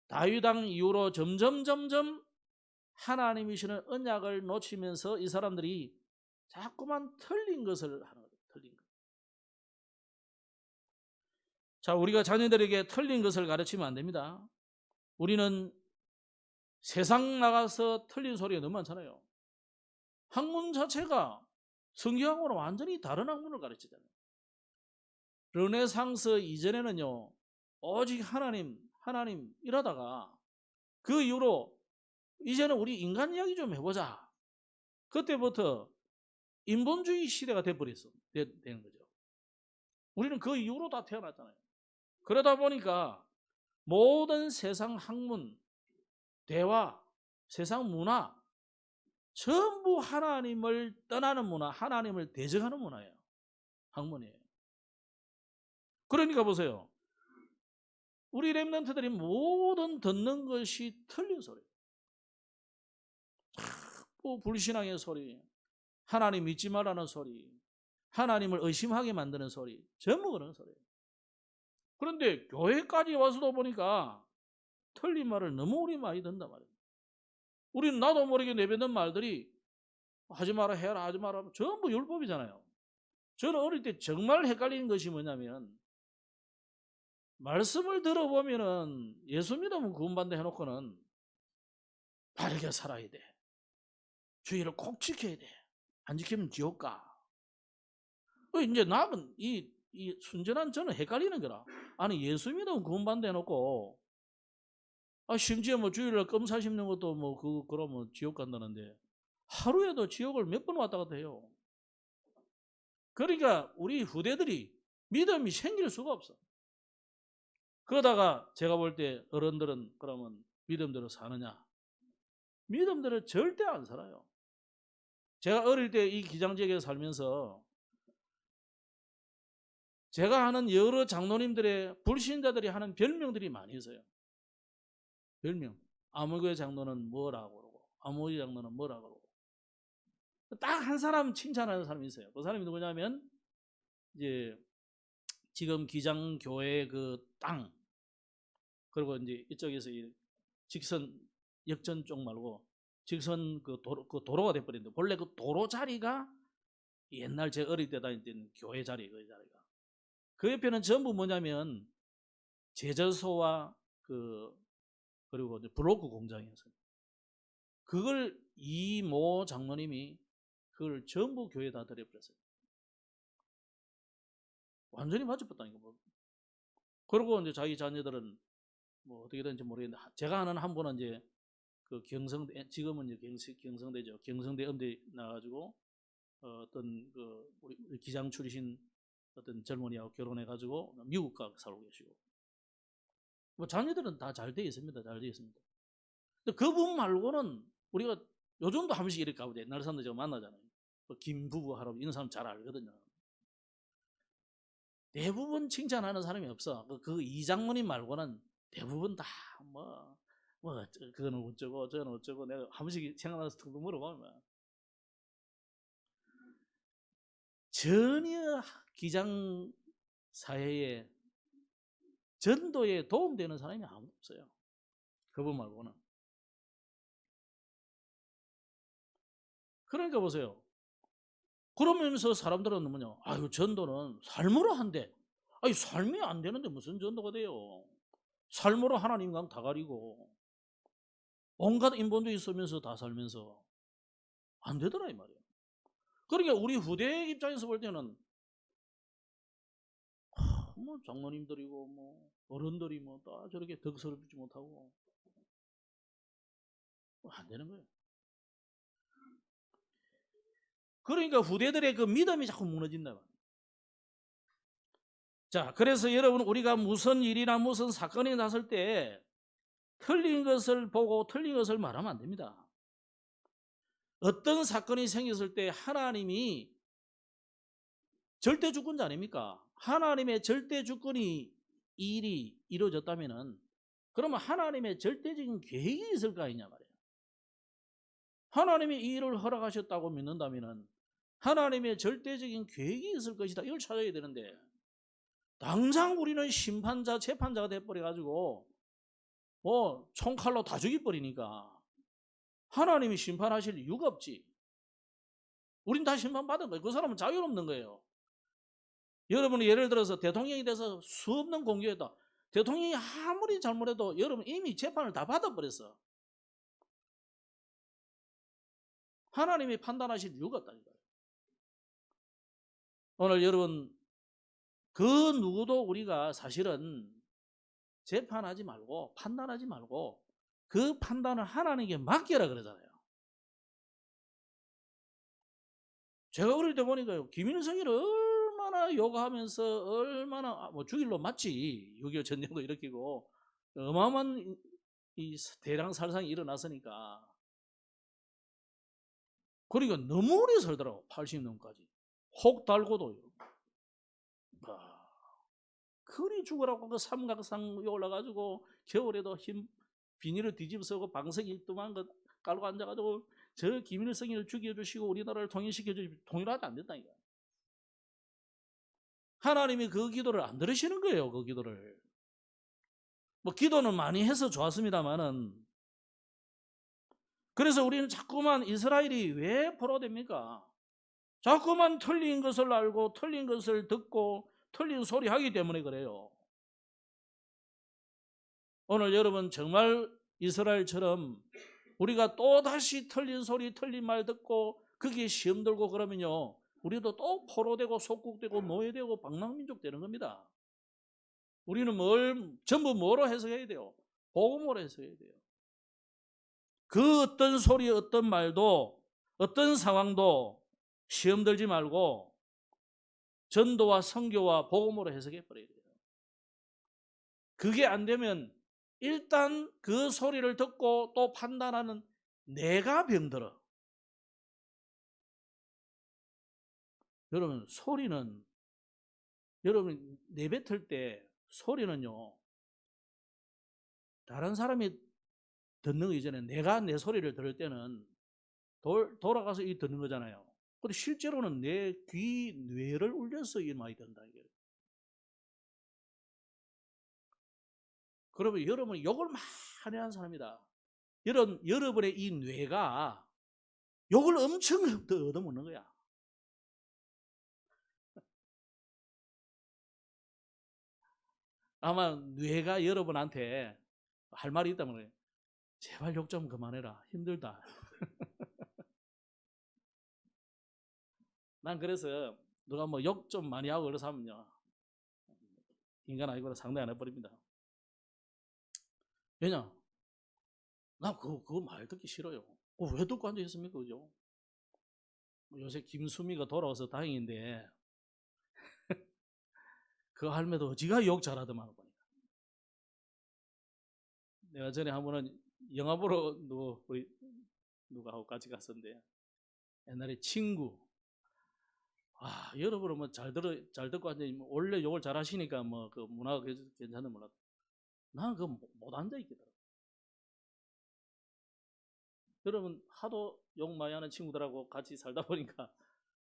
다윗 왕 이후로 점점 하나님이시는 언약을 놓치면서 이 사람들이 자꾸만 틀린 것을 하는 거예요. 틀린 것. 자, 우리가 자녀들에게 틀린 것을 가르치면 안 됩니다. 우리는 세상 나가서 틀린 소리가 너무 많잖아요. 학문 자체가 성경하고는 완전히 다른 학문을 가르치잖아요. 르네상스 이전에는요, 오직 하나님 이러다가 그 이후로 이제는 우리 인간 이야기 좀 해보자. 그때부터 인본주의 시대가 되는 거죠. 우리는 그 이후로 다 태어났잖아요. 그러다 보니까 모든 세상 학문, 대화, 세상 문화 전부 하나님을 떠나는 문화, 하나님을 대적하는 문화예요. 학문이에요. 그러니까 보세요. 우리 렘넌트들이 모든 듣는 것이 틀린 소리예요. 자꾸 불신앙의 소리, 하나님 믿지 말라는 소리, 하나님을 의심하게 만드는 소리, 전부 그런 소리예요. 그런데 교회까지 와서도 보니까 틀린 말을 너무 우리 많이 듣는단 말이에요. 우리는 나도 모르게 내뱉는 말들이 하지 마라, 해라, 하지 마라, 전부 율법이잖아요. 저는 어릴 때 정말 헷갈리는 것이 뭐냐면, 말씀을 들어보면은 예수 믿으면 구원받는다 해놓고는 바르게 살아야 돼. 주의를 꼭 지켜야 돼. 안 지키면 지옥 가. 이제 남은 이 순전한 저는 헷갈리는 거라. 아니, 예수 믿으면 구원받는다 해놓고, 심지어 뭐 주일날 껌 씹는 것도 뭐 그러면 지옥 간다는데, 하루에도 지옥을 몇 번 왔다 갔다 해요. 그러니까 우리 후대들이 믿음이 생길 수가 없어. 그러다가 제가 볼 때 어른들은 그러면 믿음대로 사느냐? 믿음대로 절대 안 살아요. 제가 어릴 때 이 기장지역에 살면서 제가 아는 여러 장로님들의 불신자들이 하는 별명들이 많이 있어요. 별명. 아무개 장로는 뭐라고 그러고, 아무개 장로는 뭐라고 그러고. 딱 한 사람 칭찬하는 사람이 있어요. 그 사람이 누구냐면, 이제 지금 기장교회 그 땅, 그리고 이제 이쪽에서 이 직선 역전 쪽 말고 직선 그 도로가 돼버렸는데, 원래 그 도로 자리가 옛날 제 어릴 때 다니던 교회 자리, 그 자리가. 그 옆에는 전부 뭐냐면 제조소와 그리고 블로크 공장이었어요. 그걸 이모 장로님이 그걸 전부 교회에다 들여버렸어요. 완전히 맞춰봤다니까. 그리고 이제 자기 자녀들은 뭐 어떻게 되는지 모르겠는데, 제가 아는 한 분은 이제 그 경성대, 지금은 이제 경성대죠. 경성대 음대 나가지고 어떤 그 우리 기장 출신 어떤 젊은이하고 결혼해가지고 미국 가 살고 계시고, 뭐 자녀들은 다 잘 돼 있습니다. 잘 돼 있습니다. 근데 그분 말고는 우리가 요즘도 한 번씩 이렇게 가고, 옛날 사람들 제가 만나잖아요. 김부부 할아버지 이런 사람 잘 알거든요. 대부분 칭찬하는 사람이 없어. 그 이장모님 말고는 대부분 다 그거는 어쩌고 저거는 어쩌고, 내가 한 번씩 생각나서 툭 물어보면 전혀 기장 사회에 전도에 도움되는 사람이 아무도 없어요. 그분 말고는. 그러니까 보세요. 그러면서 사람들은 뭐냐, 아유 전도는 삶으로 한대. 아니, 삶이 안 되는데 무슨 전도가 돼요. 삶으로 하나님과 다 가리고 온갖 인본주의 쓰면서 다 살면서 안 되더라 이 말이에요. 그러니까 우리 후대 입장에서 볼 때는 뭐 장로님들이고 뭐 어른들이 뭐 다 저렇게 덕스럽지 못하고 안 되는 거예요. 그러니까 후대들의 그 믿음이 자꾸 무너진다. 자, 그래서 여러분, 우리가 무슨 일이나 무슨 사건이 났을 때 틀린 것을 보고 틀린 것을 말하면 안 됩니다. 어떤 사건이 생겼을 때 하나님이 절대 주권자 아닙니까? 하나님의 절대 주권이 이 일이 이루어졌다면은, 그러면 하나님의 절대적인 계획이 있을 거 아니냐 말이에요. 하나님이 이 일을 허락하셨다고 믿는다면은 하나님의 절대적인 계획이 있을 것이다. 이걸 찾아야 되는데, 당장 우리는 심판자, 재판자가 돼버려가지고 총칼로 다 죽여버리니까 하나님이 심판하실 이유가 없지. 우린 다 심판받은 거예요. 그 사람은 자유는 없는 거예요. 여러분이 예를 들어서 대통령이 돼서 수없는 공격했다. 대통령이 아무리 잘못해도 여러분 이미 재판을 다 받아버렸어. 하나님이 판단하실 이유가 없다니까요. 오늘 여러분 그 누구도 우리가 사실은 재판하지 말고 판단하지 말고 그 판단을 하나님께 맡겨라 그러잖아요. 제가 어릴 때 보니까요, 김일성이를 얼마나 욕하면서 얼마나 뭐 죽일로 맞지, 6.25 전쟁도 일으키고 어마어마한 이 대량 살상이 일어났으니까. 그러니까 너무 오래 살더라고. 80년까지 혹 달고도요. 그리 죽으라고 그 삼각산 위에 올라가지고 겨울에도 흰 비닐을 뒤집어쓰고 방석이 뚜만 거 깔고 앉아가지고 저 김일성을 죽여주시고 우리나라를 통일시켜주시고 통일하지 안 된다니까. 하나님이 그 기도를 안 들으시는 거예요. 그 기도를. 뭐 기도는 많이 해서 좋았습니다만은, 그래서 우리는 자꾸만 이스라엘이 왜 포로됩니까? 자꾸만 틀린 것을 알고 틀린 것을 듣고 틀린 소리 하기 때문에 그래요. 오늘 여러분 정말 이스라엘처럼 우리가 또다시 틀린 소리 틀린 말 듣고 거기에 시험 들고 그러면요, 우리도 또 포로되고 속국되고 노예되고 방랑민족 되는 겁니다. 우리는 전부 뭐로 해석해야 돼요? 복음으로 해석해야 돼요. 그 어떤 소리 어떤 말도 어떤 상황도 시험 들지 말고 전도와 선교와 복음으로 해석해 버려야 돼요. 그게 안 되면 일단 그 소리를 듣고 또 판단하는 내가 병들어. 여러분 소리는, 여러분 내뱉을 때 소리는요, 다른 사람이 듣는 거 이전에 내가 내 소리를 들을 때는 돌아가서 이 듣는 거잖아요. 근데 실제로는 내 귀 뇌를 울려서 이 말이 된다 이게. 그러면 여러분 욕을 많이 하는 사람이다. 여러분의 이 뇌가 욕을 엄청 얻어먹는 거야. 아마 뇌가 여러분한테 할 말이 있다면 그래. 제발 욕 좀 그만해라. 힘들다. 난 그래서 누가 뭐 욕 좀 많이 하고 그래서 하면요, 인간 아니고는 상대 안 해버립니다. 왜냐? 나 그거 말 듣기 싫어요. 그거 왜 듣고 앉아있습니까? 그죠? 요새 김수미가 돌아와서 다행인데 그 할매도 어지가 욕 잘하더만 보니까. 내가 전에 한 번은 영화 보러 우리 누가하고 같이 갔었는데, 옛날에 친구, 여러분은 뭐 잘 듣고 앉아, 원래 욕을 잘 하시니까 뭐 그 문화가 괜찮은 문화. 나는 그거 못 앉아 있겠더라고. 여러분 하도 욕 많이 하는 친구들하고 같이 살다 보니까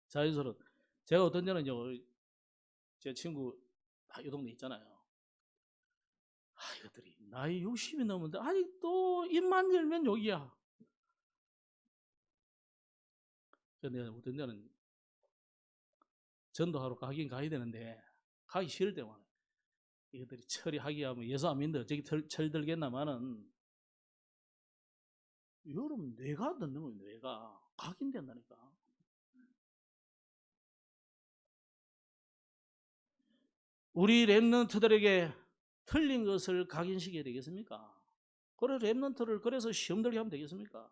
자연스러워. 제가 어떤 때는요, 제 친구 이 동네 있잖아요. 이것들이 나이 60이 넘었는데 아직도 입만 열면 욕이야. 근데 어떤 때는 전도하러 가긴 가야 되는데 가기 싫을 때가 많아요. 이것들이 처리하기 하면 예수 안 믿는데 어떻게 철들겠나마는, 여러분 뇌가 듣는 거예요. 뇌가 각인된다니까. 우리 랩런트들에게 틀린 것을 각인시켜야 되겠습니까? 그래 랩런트를 그래서 시험 들게 하면 되겠습니까?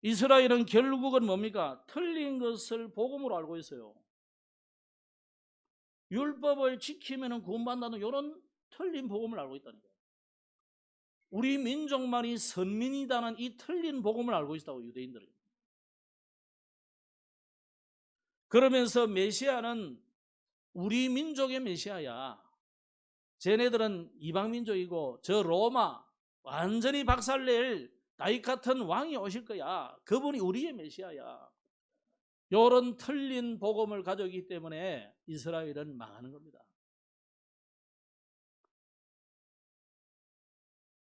이스라엘은 결국은 뭡니까? 틀린 것을 복음으로 알고 있어요. 율법을 지키면 구원받는다는 이런 틀린 복음을 알고 있다는 거예요. 우리 민족만이 선민이다는 이 틀린 복음을 알고 있다고, 유대인들은. 그러면서 메시아는 우리 민족의 메시아야. 쟤네들은 이방 민족이고 저 로마 완전히 박살낼 다윗 같은 왕이 오실 거야. 그분이 우리의 메시아야. 이런 틀린 복음을 가지고 있기 때문에 이스라엘은 망하는 겁니다.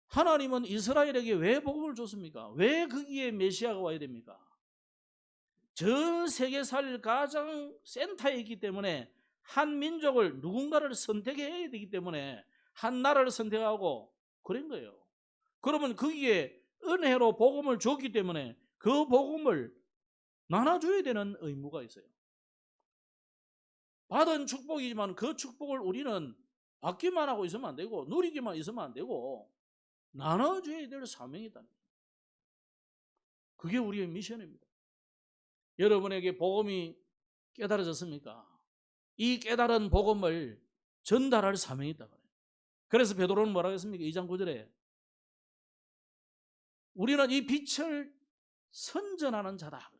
하나님은 이스라엘에게 왜 복음을 줬습니까? 왜 거기에 메시아가 와야 됩니까? 전 세계 살릴 가장 센터에 있기 때문에 한 민족을 누군가를 선택해야 되기 때문에 한 나라를 선택하고 그런 거예요. 그러면 거기에 은혜로 복음을 줬기 때문에 그 복음을 나눠줘야 되는 의무가 있어요. 받은 축복이지만 그 축복을 우리는 받기만 하고 있으면 안 되고 누리기만 있으면 안 되고 나눠줘야 될 사명이 있다는 거예요. 그게 우리의 미션입니다. 여러분에게 복음이 깨달아졌습니까? 이 깨달은 복음을 전달할 사명이 있다고 해요. 그래서 베드로는 뭐라고 했습니까? 2장 9절에 우리는 이 빛을 선전하는 자다.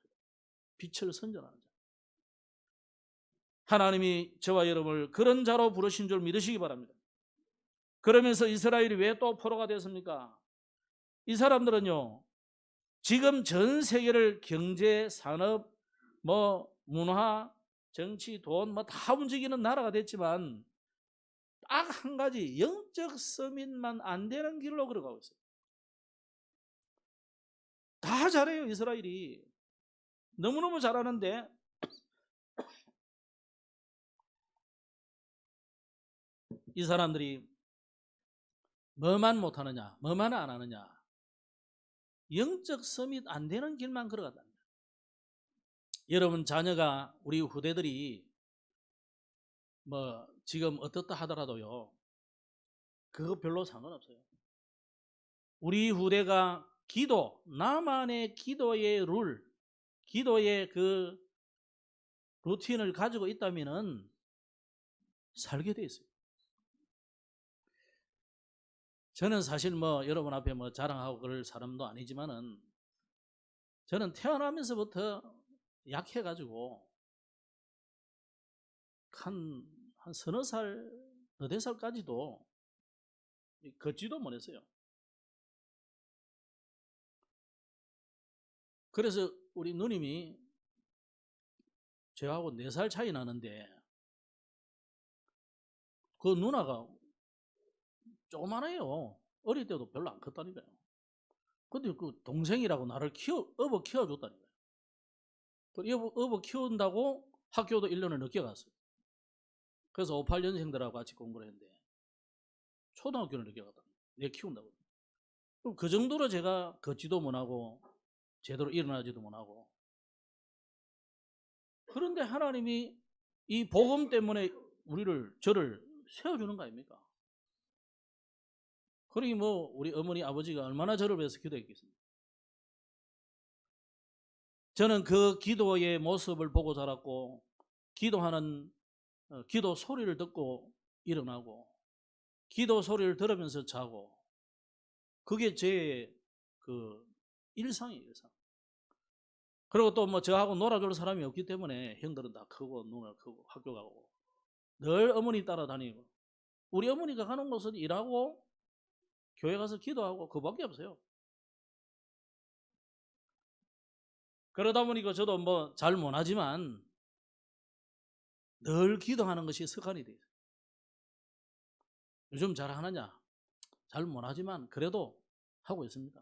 빛을 선전하는 자. 하나님이 저와 여러분을 그런 자로 부르신 줄 믿으시기 바랍니다. 그러면서 이스라엘이 왜 또 포로가 되었습니까? 이 사람들은요, 지금 전 세계를 경제, 산업, 문화, 정치, 돈 다 움직이는 나라가 됐지만 딱 한 가지 영적 서밋만 안 되는 길로 걸어가고 있어요. 다 잘해요. 이스라엘이 너무너무 잘하는데 이 사람들이 뭐만 못하느냐, 뭐만 안 하느냐, 영적 서밋 안 되는 길만 걸어간다. 여러분 자녀가, 우리 후대들이 지금 어떻다 하더라도요, 그거 별로 상관없어요. 우리 후대가 기도, 나만의 기도의 룰, 기도의 그 루틴을 가지고 있다면은 살게 돼 있어요. 저는 사실 여러분 앞에 자랑하고 그럴 사람도 아니지만은 저는 태어나면서부터 약해가지고 한 서너 살, 너댓 살까지도 걷지도 못했어요. 그래서 우리 누님이 저하고 4살 차이 나는데 그 누나가 조그만해요. 어릴 때도 별로 안 컸다니까요. 근데 그 동생이라고 나를 업어 키워줬다니까요. 업어 키운다고 학교도 1년을 늦게 갔어요. 그래서 58년생들하고 같이 공부를 했는데 초등학교를 늦게 갔다. 내 키운다고. 그럼 그 정도로 제가 걷지도 못하고 제대로 일어나지도 못하고. 그런데 하나님이 이 복음 때문에 저를 세워주는 거 아닙니까? 그러니 우리 어머니 아버지가 얼마나 저를 위해서 기도했겠습니까? 저는 그 기도의 모습을 보고 자랐고 기도하는 기도 소리를 듣고 일어나고 기도 소리를 들으면서 자고 그게 제 일상이에요. 일상. 그리고 또 저하고 놀아줄 사람이 없기 때문에 형들은 다 크고 누나 크고 학교 가고 늘 어머니 따라다니고 우리 어머니가 가는 곳은 일하고 교회 가서 기도하고 그밖에 없어요. 그러다 보니까 저도 잘 못하지만 늘 기도하는 것이 습관이 돼요. 요즘 잘하느냐? 잘 못하지만 그래도 하고 있습니다.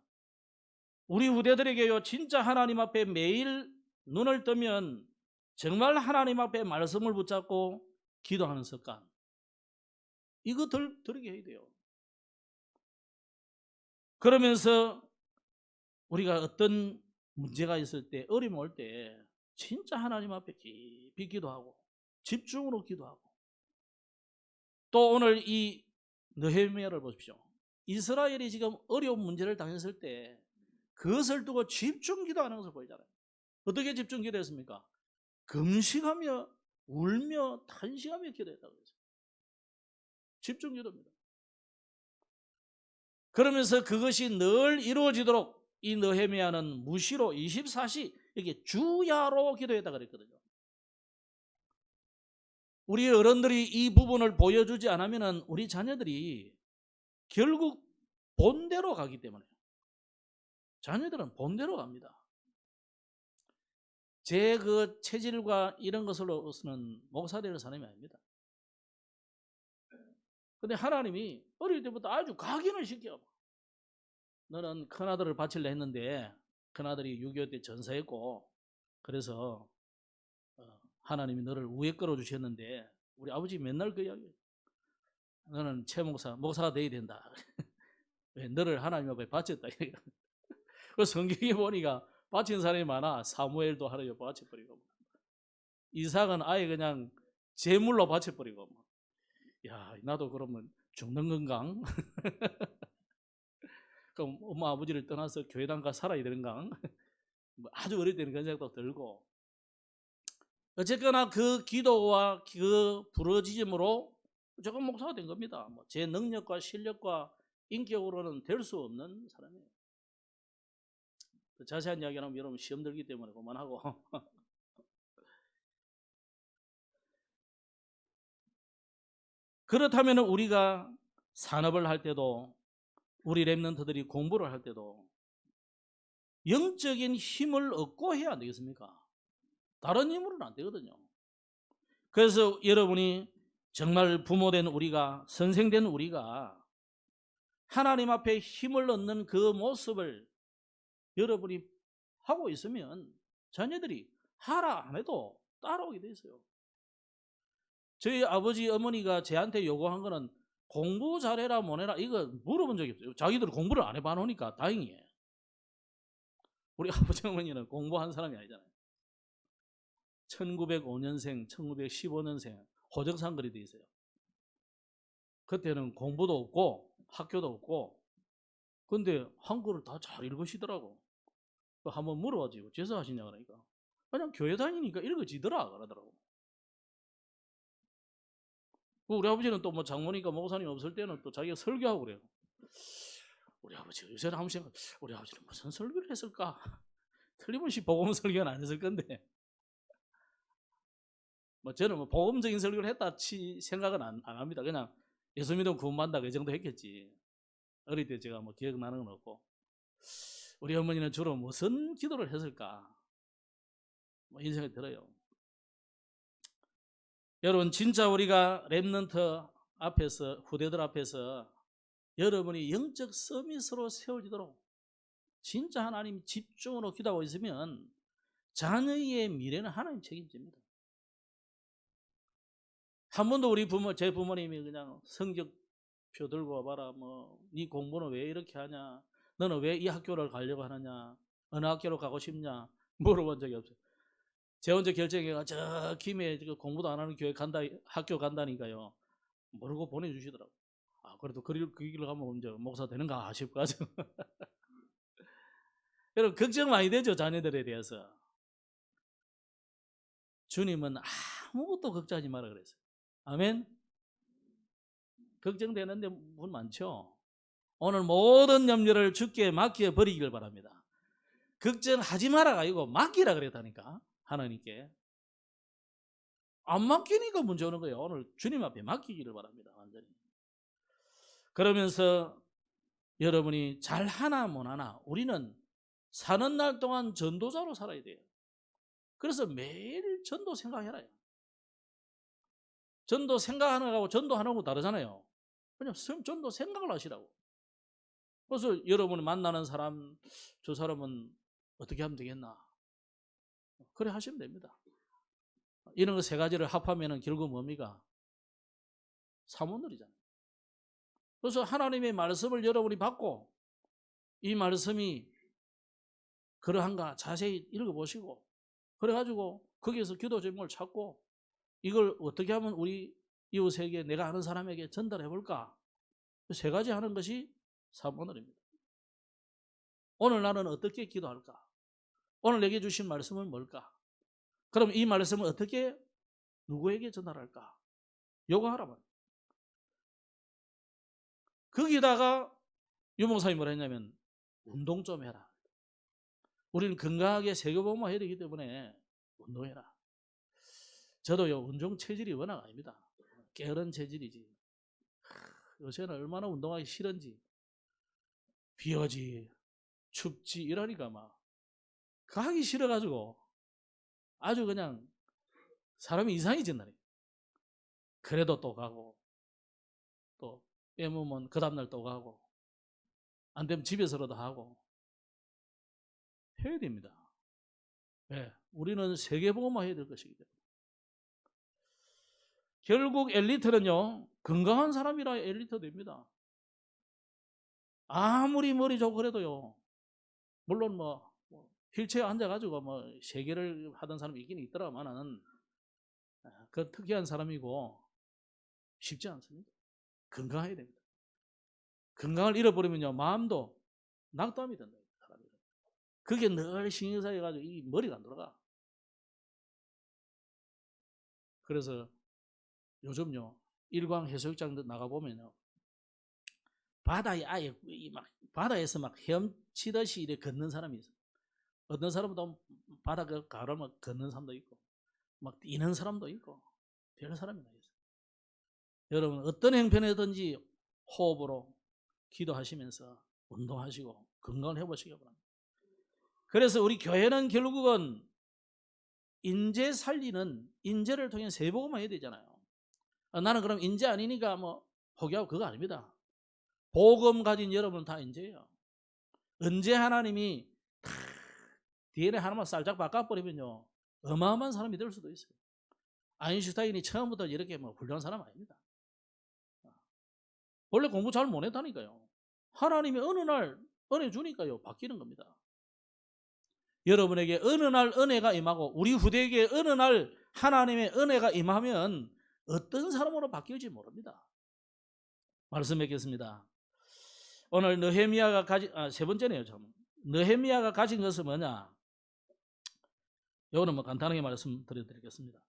우리 후대들에게요, 진짜 하나님 앞에 매일 눈을 뜨면 정말 하나님 앞에 말씀을 붙잡고 기도하는 습관, 이거 들게 해야 돼요. 그러면서 우리가 어떤 문제가 있을 때, 어려움 올 때 진짜 하나님 앞에 깊이 기도하고 집중으로 기도하고, 또 오늘 이 느헤미야를 보십시오. 이스라엘이 지금 어려운 문제를 당했을 때 그것을 두고 집중 기도하는 것을 보이잖아요. 어떻게 집중 기도했습니까? 금식하며 울며 탄식하며 기도했다고 그랬어요. 집중 기도입니다. 그러면서 그것이 늘 이루어지도록 이 느헤미야는 무시로 24시 이게 주야로 기도했다 그랬거든요. 우리 어른들이 이 부분을 보여주지 않으면 우리 자녀들이 결국 본대로 가기 때문에, 자녀들은 본대로 갑니다. 제 체질과 이런 것으로서는 목사 될 사람이 아닙니다. 근데 하나님이 어릴 때부터 아주 각인을 시켜. 너는 큰아들을 바칠려 했는데 큰아들이 6.25 때 전사했고 그래서 하나님이 너를 위에 끌어주셨는데 우리 아버지 맨날 그 이야기예요. 너는 최 목사가 돼야 된다. 왜? 너를 하나님 앞에 바쳤다. 그 성경에 보니까 바친 사람이 많아. 사무엘도 하나님 앞에 바쳐버리고, 이삭은 아예 그냥 제물로 바쳐버리고, 야, 나도 그러면 죽는 건가? 그럼 엄마 아버지를 떠나서 교회당 가 살아야 되는가? 아주 어릴 때는 그런 생각도 들고, 어쨌거나 그 기도와 그 부르짖음으로 조금 목사가 된 겁니다. 제 능력과 실력과 인격으로는 될 수 없는 사람이에요. 자세한 이야기하면 여러분 시험 들기 때문에 그만하고. 그렇다면 우리가 산업을 할 때도, 우리 랩런트들이 공부를 할 때도 영적인 힘을 얻고 해야 되겠습니까? 다른 힘으로는 안 되거든요. 그래서 여러분이 정말 부모된 우리가, 선생된 우리가 하나님 앞에 힘을 얻는 그 모습을 여러분이 하고 있으면 자녀들이 하라 안 해도 따라오게 돼 있어요. 저희 아버지 어머니가 저한테 요구한 거는 공부 잘해라 못해라 이거 물어본 적이 없어요. 자기들 공부를 안 해봐 놓으니까 다행이에요. 우리 아버지 어머니는 공부한 사람이 아니잖아요. 1905년생, 1915년생 호적상 글이 돼 있어요. 그때는 공부도 없고 학교도 없고, 근데 한글을 다 잘 읽으시더라고. 한번 물어가지고 어째서 하시냐 그러니까 그냥 교회 다니니까 읽어지더라 그러더라고. 우리 아버지는 또 장모니까 목사님 없을 때는 또 자기가 설교하고 그래요. 우리 아버지 요새는 한 번씩 우리 아버지는 무슨 설교를 했을까? 틀림없이 복음 설교는 안 했을 건데, 저는 복음적인 설교를 했다 생각은 안 합니다. 그냥 예수 믿으면 구원받는다 그 정도 했겠지. 어릴 때 제가 기억나는 건 없고. 우리 어머니는 주로 무슨 기도를 했을까? 이 생각이 들어요. 여러분 진짜 우리가 랩런트 앞에서, 후대들 앞에서 여러분이 영적 서밋으로 세워지도록 진짜 하나님 집중으로 기도하고 있으면 자녀의 미래는 하나님 책임집니다. 한 번도 우리 제 부모님이 그냥 성적표 들고 와봐라, 네 공부는 왜 이렇게 하냐, 너는 왜 이 학교를 가려고 하느냐, 어느 학교로 가고 싶냐 물어본 적이 없어요. 제 혼자 결정해가 저 김해 공부도 안 하는 교회 간다, 학교 간다니까요. 모르고 보내주시더라고. 그래도 그 길로 가면 이제 목사 되는가 싶어가지고. 여러분 걱정 많이 되죠, 자녀들에 대해서. 주님은 아무것도 걱정하지 마라 그랬어요. 아멘. 걱정되는데 분 많죠. 오늘 모든 염려를 주께 맡겨 버리기를 바랍니다. 걱정하지 마라가 아니고 맡기라 그랬다니까, 하나님께. 안 맡기니까 문제 오는 거예요. 오늘 주님 앞에 맡기기를 바랍니다, 완전히. 그러면서 여러분이 잘하나 못하나 우리는 사는 날 동안 전도자로 살아야 돼요. 그래서 매일 전도 생각해라. 전도 생각하는 거하고 전도하는 거 다르잖아요. 그냥 전도 생각을 하시라고. 그래서 여러분이 만나는 사람, 저 사람은 어떻게 하면 되겠나, 그래 하시면 됩니다. 이런 거 세 가지를 합하면 결국 뭡니까? 사모늘이잖아요. 그래서 하나님의 말씀을 여러분이 받고 이 말씀이 그러한가 자세히 읽어보시고, 그래가지고 거기에서 기도 제목을 찾고 이걸 어떻게 하면 우리 이웃에게, 내가 아는 사람에게 전달해 볼까, 세 가지 하는 것이 사모늘입니다. 오늘 나는 어떻게 기도할까? 오늘 내게 주신 말씀은 뭘까? 그럼 이 말씀을 어떻게 누구에게 전달할까? 요거 하라면. 거기다가 유목사님이 뭐라 했냐면 운동 좀 해라. 우리는 건강하게 세계보험을 해야 되기 때문에 운동해라. 저도요, 운동 체질이 워낙 아닙니다. 게으른 체질이지. 요새는 얼마나 운동하기 싫은지, 비 오지 춥지 이러니까 막 가기 싫어가지고 아주 그냥 사람이 이상해진다니. 그래도 또 가고, 또 빼먹으면 그 다음날 또 가고, 안 되면 집에서라도 하고 해야 됩니다. 예, 우리는 세계복음화 해야 될 것이기 때문에. 결국 엘리트는요, 건강한 사람이라 엘리트 됩니다. 아무리 머리 좋고 그래도요, 물론 휠체어에 앉아가지고 세계를 하던 사람이 있긴 있더라마는 그 특이한 사람이고 쉽지 않습니다. 건강해야 됩니다. 건강을 잃어버리면요, 마음도 낙담이 된다. 그게 늘 신경 쌓여가지고 이 머리가 안 돌아가. 그래서 요즘요, 일광 해수욕장 나가보면요, 바다에 아예 바다에서 막 헤엄치듯이 이렇게 걷는 사람이 있어요. 어떤 사람은 바다 가로 막 걷는 사람도 있고, 막 뛰는 사람도 있고, 별 사람이 다 있어요. 여러분, 어떤 형편이든지 호흡으로 기도하시면서 운동하시고 건강을 해보시기 바랍니다. 그래서 우리 교회는 결국은 인재 살리는, 인재를 통해 세복음화 해야 되잖아요. 나는 그럼 인재 아니니까 포기하고, 그거 아닙니다. 복음 가진 여러분은 다 인재예요. 언제 하나님이 DNA 하나만 살짝 바꿔버리면요, 어마어마한 사람이 될 수도 있어요. 아인슈타인이 처음부터 이렇게 훌륭한 사람 아닙니다. 원래 공부 잘 못했다니까요. 하나님이 어느 날 은혜 주니까요, 바뀌는 겁니다. 여러분에게 어느 날 은혜가 임하고 우리 후대에게 어느 날 하나님의 은혜가 임하면 어떤 사람으로 바뀔지 모릅니다. 말씀 뵙겠습니다. 오늘 느헤미야가 세 번째네요. 느헤미야가 가진 것은 뭐냐? 이거는 간단하게 말씀드리겠습니다.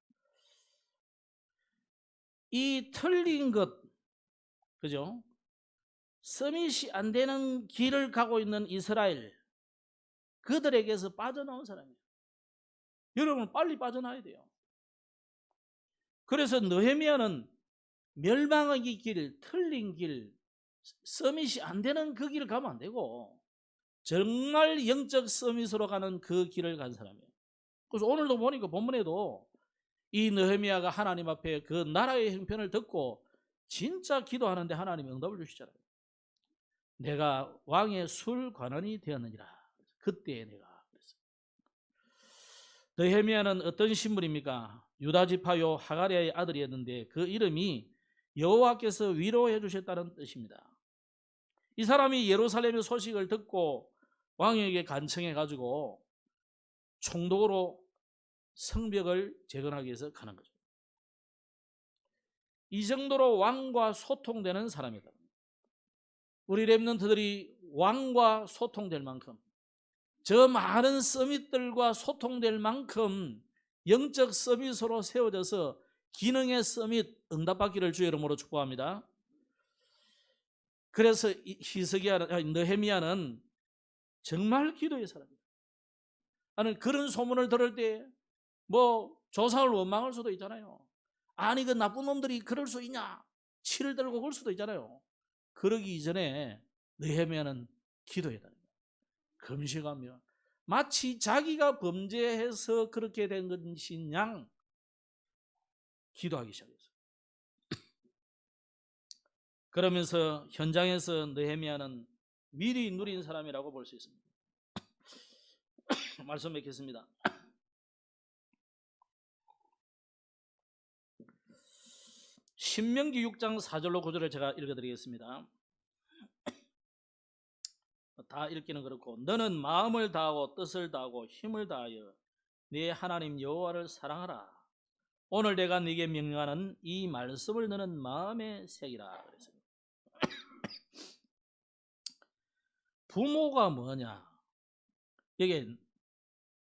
이 틀린 것, 그죠? 서밋이 안 되는 길을 가고 있는 이스라엘, 그들에게서 빠져나온 사람이에요. 여러분 빨리 빠져나와야 돼요. 그래서 느헤미야는 멸망의 길, 틀린 길, 서밋이 안 되는 그 길을 가면 안 되고 정말 영적 서밋으로 가는 그 길을 간 사람이에요. 그래서 오늘도 보니까 본문에도 이 느헤미야가 하나님 앞에 그 나라의 형편을 듣고 진짜 기도하는데 하나님이 응답을 주시잖아요. 내가 왕의 술 관원이 되었느니라. 그때 내가 그랬어요. 느헤미야는 어떤 신분입니까? 유다 지파요 하가랴의 아들이었는데 그 이름이 여호와께서 위로해 주셨다는 뜻입니다. 이 사람이 예루살렘의 소식을 듣고 왕에게 간청해 가지고 총독으로 성벽을 재건하기 위해서 가는 거죠. 이 정도로 왕과 소통되는 사람이다. 우리 렘넌트들이 왕과 소통될 만큼, 저 많은 서밋들과 소통될 만큼 영적 서밋으로 세워져서 기능의 서밋 응답받기를 주의 이름으로 축복합니다. 그래서 느헤미야는 정말 기도의 사람이다. 나는 그런 소문을 들을 때 조상을 원망할 수도 있잖아요. 아니 그 나쁜 놈들이 그럴 수 있냐, 치를 들고 그럴 수도 있잖아요. 그러기 이전에 느헤미야는 기도했다. 금식하며 마치 자기가 범죄해서 그렇게 된 것인 양 기도하기 시작했어요. 그러면서 현장에서 느헤미야는 미리 누린 사람이라고 볼 수 있습니다. 말씀 맺겠습니다. 신명기 6장 4절로 9절을 제가 읽어드리겠습니다. 다 읽기는 그렇고, 너는 마음을 다하고 뜻을 다하고 힘을 다하여 네 하나님 여호와를 사랑하라. 오늘 내가 네게 명령하는 이 말씀을 너는 마음에 새기라. 그랬어요. 부모가 뭐냐? 이게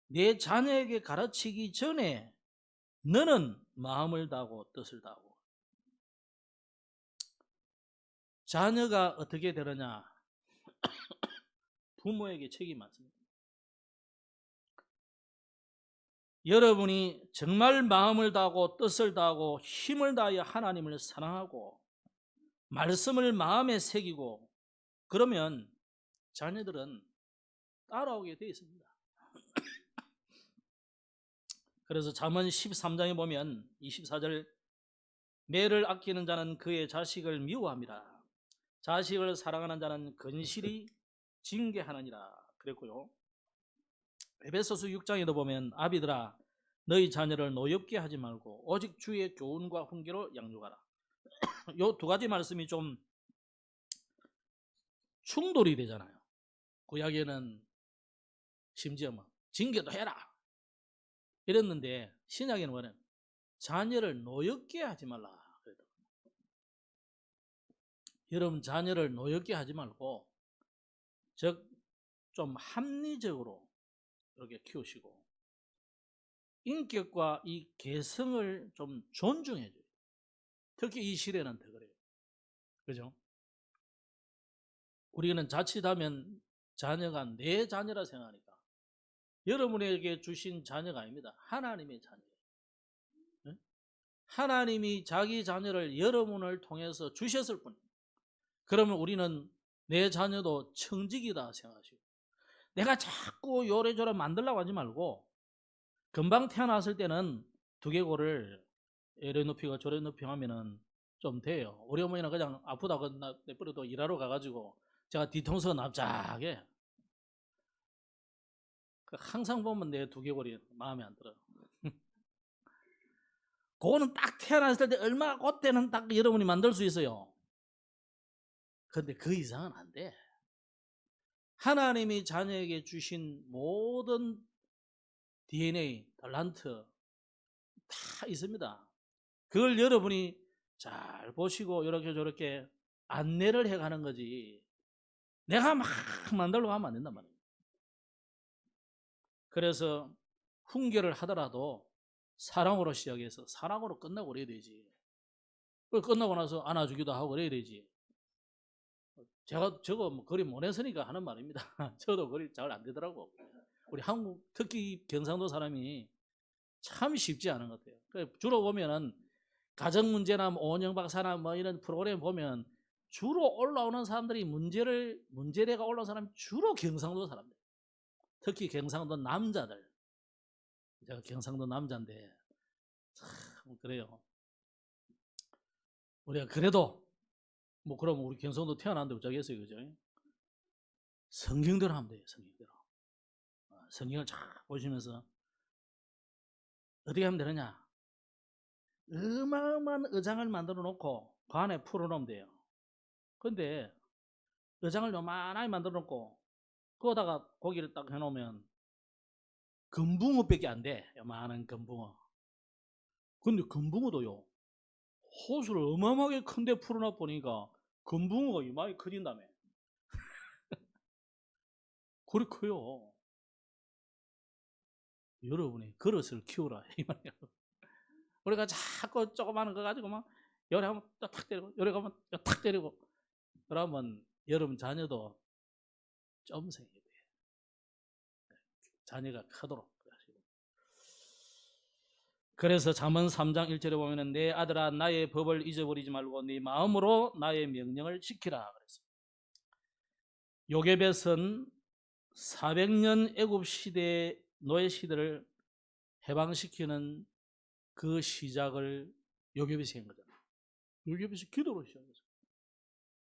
내 자녀에게 가르치기 전에 너는 마음을 다하고 뜻을 다하고. 자녀가 어떻게 되느냐? 부모에게 책임이 많습니다. 여러분이 정말 마음을 다하고 뜻을 다하고 힘을 다하여 하나님을 사랑하고 말씀을 마음에 새기고 그러면 자녀들은 따라오게 되어 있습니다. 그래서 잠언 13장에 보면 24절, 매를 아끼는 자는 그의 자식을 미워합니다. 자식을 사랑하는 자는 건실히 징계하느니라 그랬고요. 에베소서 6장에도 보면 아비들아 너희 자녀를 노엽게 하지 말고 오직 주의 교훈과 훈계로 양육하라. 요 두 가지 말씀이 좀 충돌이 되잖아요. 구약에는 심지어 뭐 징계도 해라 이랬는데 신약에는 뭐냐면 자녀를 노엽게 하지 말라. 여러분 자녀를 노엽게 하지 말고 즉 좀 합리적으로 이렇게 키우시고 인격과 이 개성을 좀 존중해줘요. 특히 이 시대는 더 그래요. 그죠? 우리는 자칫하면 자녀가 내 자녀라 생각하니까 여러분에게 주신 자녀가 아닙니다. 하나님의 자녀예요. 네? 하나님이 자기 자녀를 여러분을 통해서 주셨을 뿐입니다. 그러면 우리는 내 자녀도 청직이다 생각하시고 내가 자꾸 요래저래 만들려고 하지 말고 금방 태어났을 때는 두개골을 이래 높이고 저래 높이 하면은 좀 돼요. 우리 어머니는 그냥 아프다고 내버려도 일하러 가가지고 제가 뒤통수가 납작해. 항상 보면 내 두개골이 마음에 안 들어요. 그거는 딱 태어났을 때 얼마 그때는 딱 여러분이 만들 수 있어요. 근데 그 이상은 안 돼. 하나님이 자녀에게 주신 모든 DNA, 탤런트 다 있습니다. 그걸 여러분이 잘 보시고 이렇게 저렇게 안내를 해가는 거지 내가 막 만들려고 하면 안 된단 말이에요. 그래서 훈계를 하더라도 사랑으로 시작해서 사랑으로 끝나고 그래야 되지. 끝나고 나서 안아주기도 하고 그래야 되지. 제가 저거 뭐 그리 못했으니까 하는 말입니다. 저도 그리 잘 안 되더라고. 우리 한국 특히 경상도 사람이 참 쉽지 않은 것 같아요. 주로 보면은 가정 문제나 오은영 박사나 뭐 이런 프로그램 보면 주로 올라오는 사람들이 문제래가 올라온 사람이 주로 경상도 사람들. 특히 경상도 남자들. 제가 경상도 남자인데 참 그래요. 우리가 그래도 뭐 그럼 우리 경상도 태어났는데 어쩌겠어요, 그죠? 성경대로 하면 돼요, 성경대로. 성경을 잘 보시면서 어떻게 하면 되느냐? 어마어마한 의장을 만들어 놓고 그 안에 풀어놓으면 돼요. 근데 의장을 요만하게 만들어 놓고 그거다가 고기를 딱 해놓으면 금붕어밖에 안 돼. 요만한 금붕어. 근데 금붕어도요 호수를 어마어마하게 큰데 풀어놔 보니까 금붕어가 이마에 커진다며. 그리 커요. 여러분이 그릇을 키우라 이 말이에요. 우리가 자꾸 조그마한 거 가지고 막 요래 하면 탁 때리고 요래 가면 탁 때리고 그러면 여러분 자녀도 좀 생겨야 돼. 자녀가 크도록. 그래서 잠언 3장 1절에 보면은 내 아들아 나의 법을 잊어버리지 말고 네 마음으로 나의 명령을 지키라 그랬습니다. 요게벳은 400년 애굽 시대 노예 시대를 해방시키는 그 시작을 요게벳이 한 거잖아요. 요게벳이 기도로 시작했어요.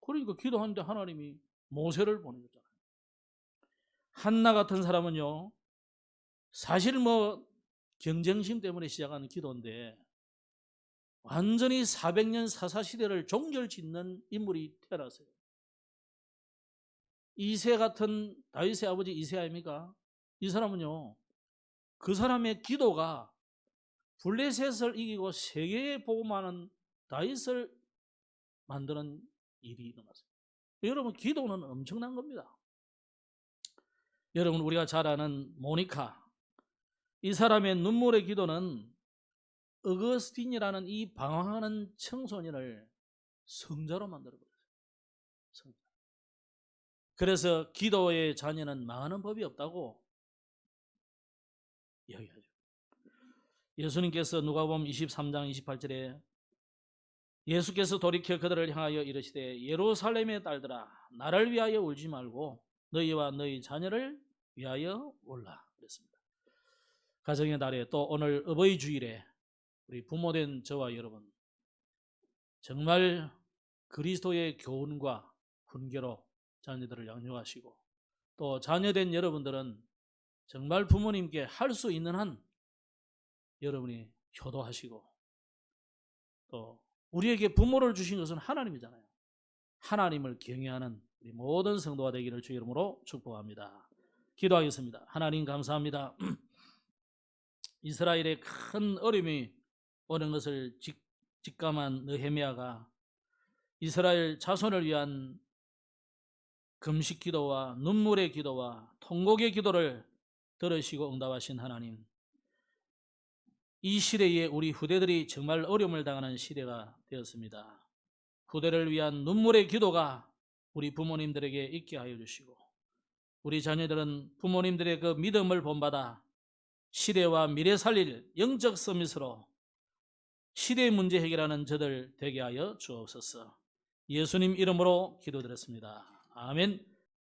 그러니까 기도하는데 하나님이 모세를 보내줬잖아요. 한나 같은 사람은요 사실 뭐 경쟁심 때문에 시작하는 기도인데 완전히 400년 사사시대를 종결짓는 인물이 태어났어요. 이세 같은 다윗의 아버지 이세 아닙니까? 이 사람은요 그 사람의 기도가 블레셋을 이기고 세계에 복음하는 다윗을 만드는 일이 일어났어요. 여러분 기도는 엄청난 겁니다. 여러분 우리가 잘 아는 모니카 이 사람의 눈물의 기도는 어거스틴이라는 이 방황하는 청소년을 성자로 만들어버렸어요. 성자. 그래서 기도의 자녀는 망하는 법이 없다고 이야기하죠. 예수님께서 누가복음 23장 28절에 예수께서 돌이켜 그들을 향하여 이르시되 예루살렘의 딸들아 나를 위하여 울지 말고 너희와 너희 자녀를 위하여 울라 그랬습니다. 가정의 날에 또 오늘 어버이 주일에 우리 부모된 저와 여러분 정말 그리스도의 교훈과 훈계로 자녀들을 양육하시고 또 자녀된 여러분들은 정말 부모님께 할 수 있는 한 여러분이 효도하시고, 또 우리에게 부모를 주신 것은 하나님이잖아요. 하나님을 경외하는 우리 모든 성도가 되기를 주 이름으로 축복합니다. 기도하겠습니다. 하나님 감사합니다. 이스라엘의 큰 어려움이 오는 것을 직감한 느헤미야가 이스라엘 자손을 위한 금식 기도와 눈물의 기도와 통곡의 기도를 들으시고 응답하신 하나님, 이 시대에 우리 후대들이 정말 어려움을 당하는 시대가 되었습니다. 후대를 위한 눈물의 기도가 우리 부모님들에게 있게 하여 주시고, 우리 자녀들은 부모님들의 그 믿음을 본받아 시대와 미래 살릴 영적 서밋으로 시대의 문제 해결하는 저들 되게 하여 주옵소서. 예수님 이름으로 기도드렸습니다. 아멘.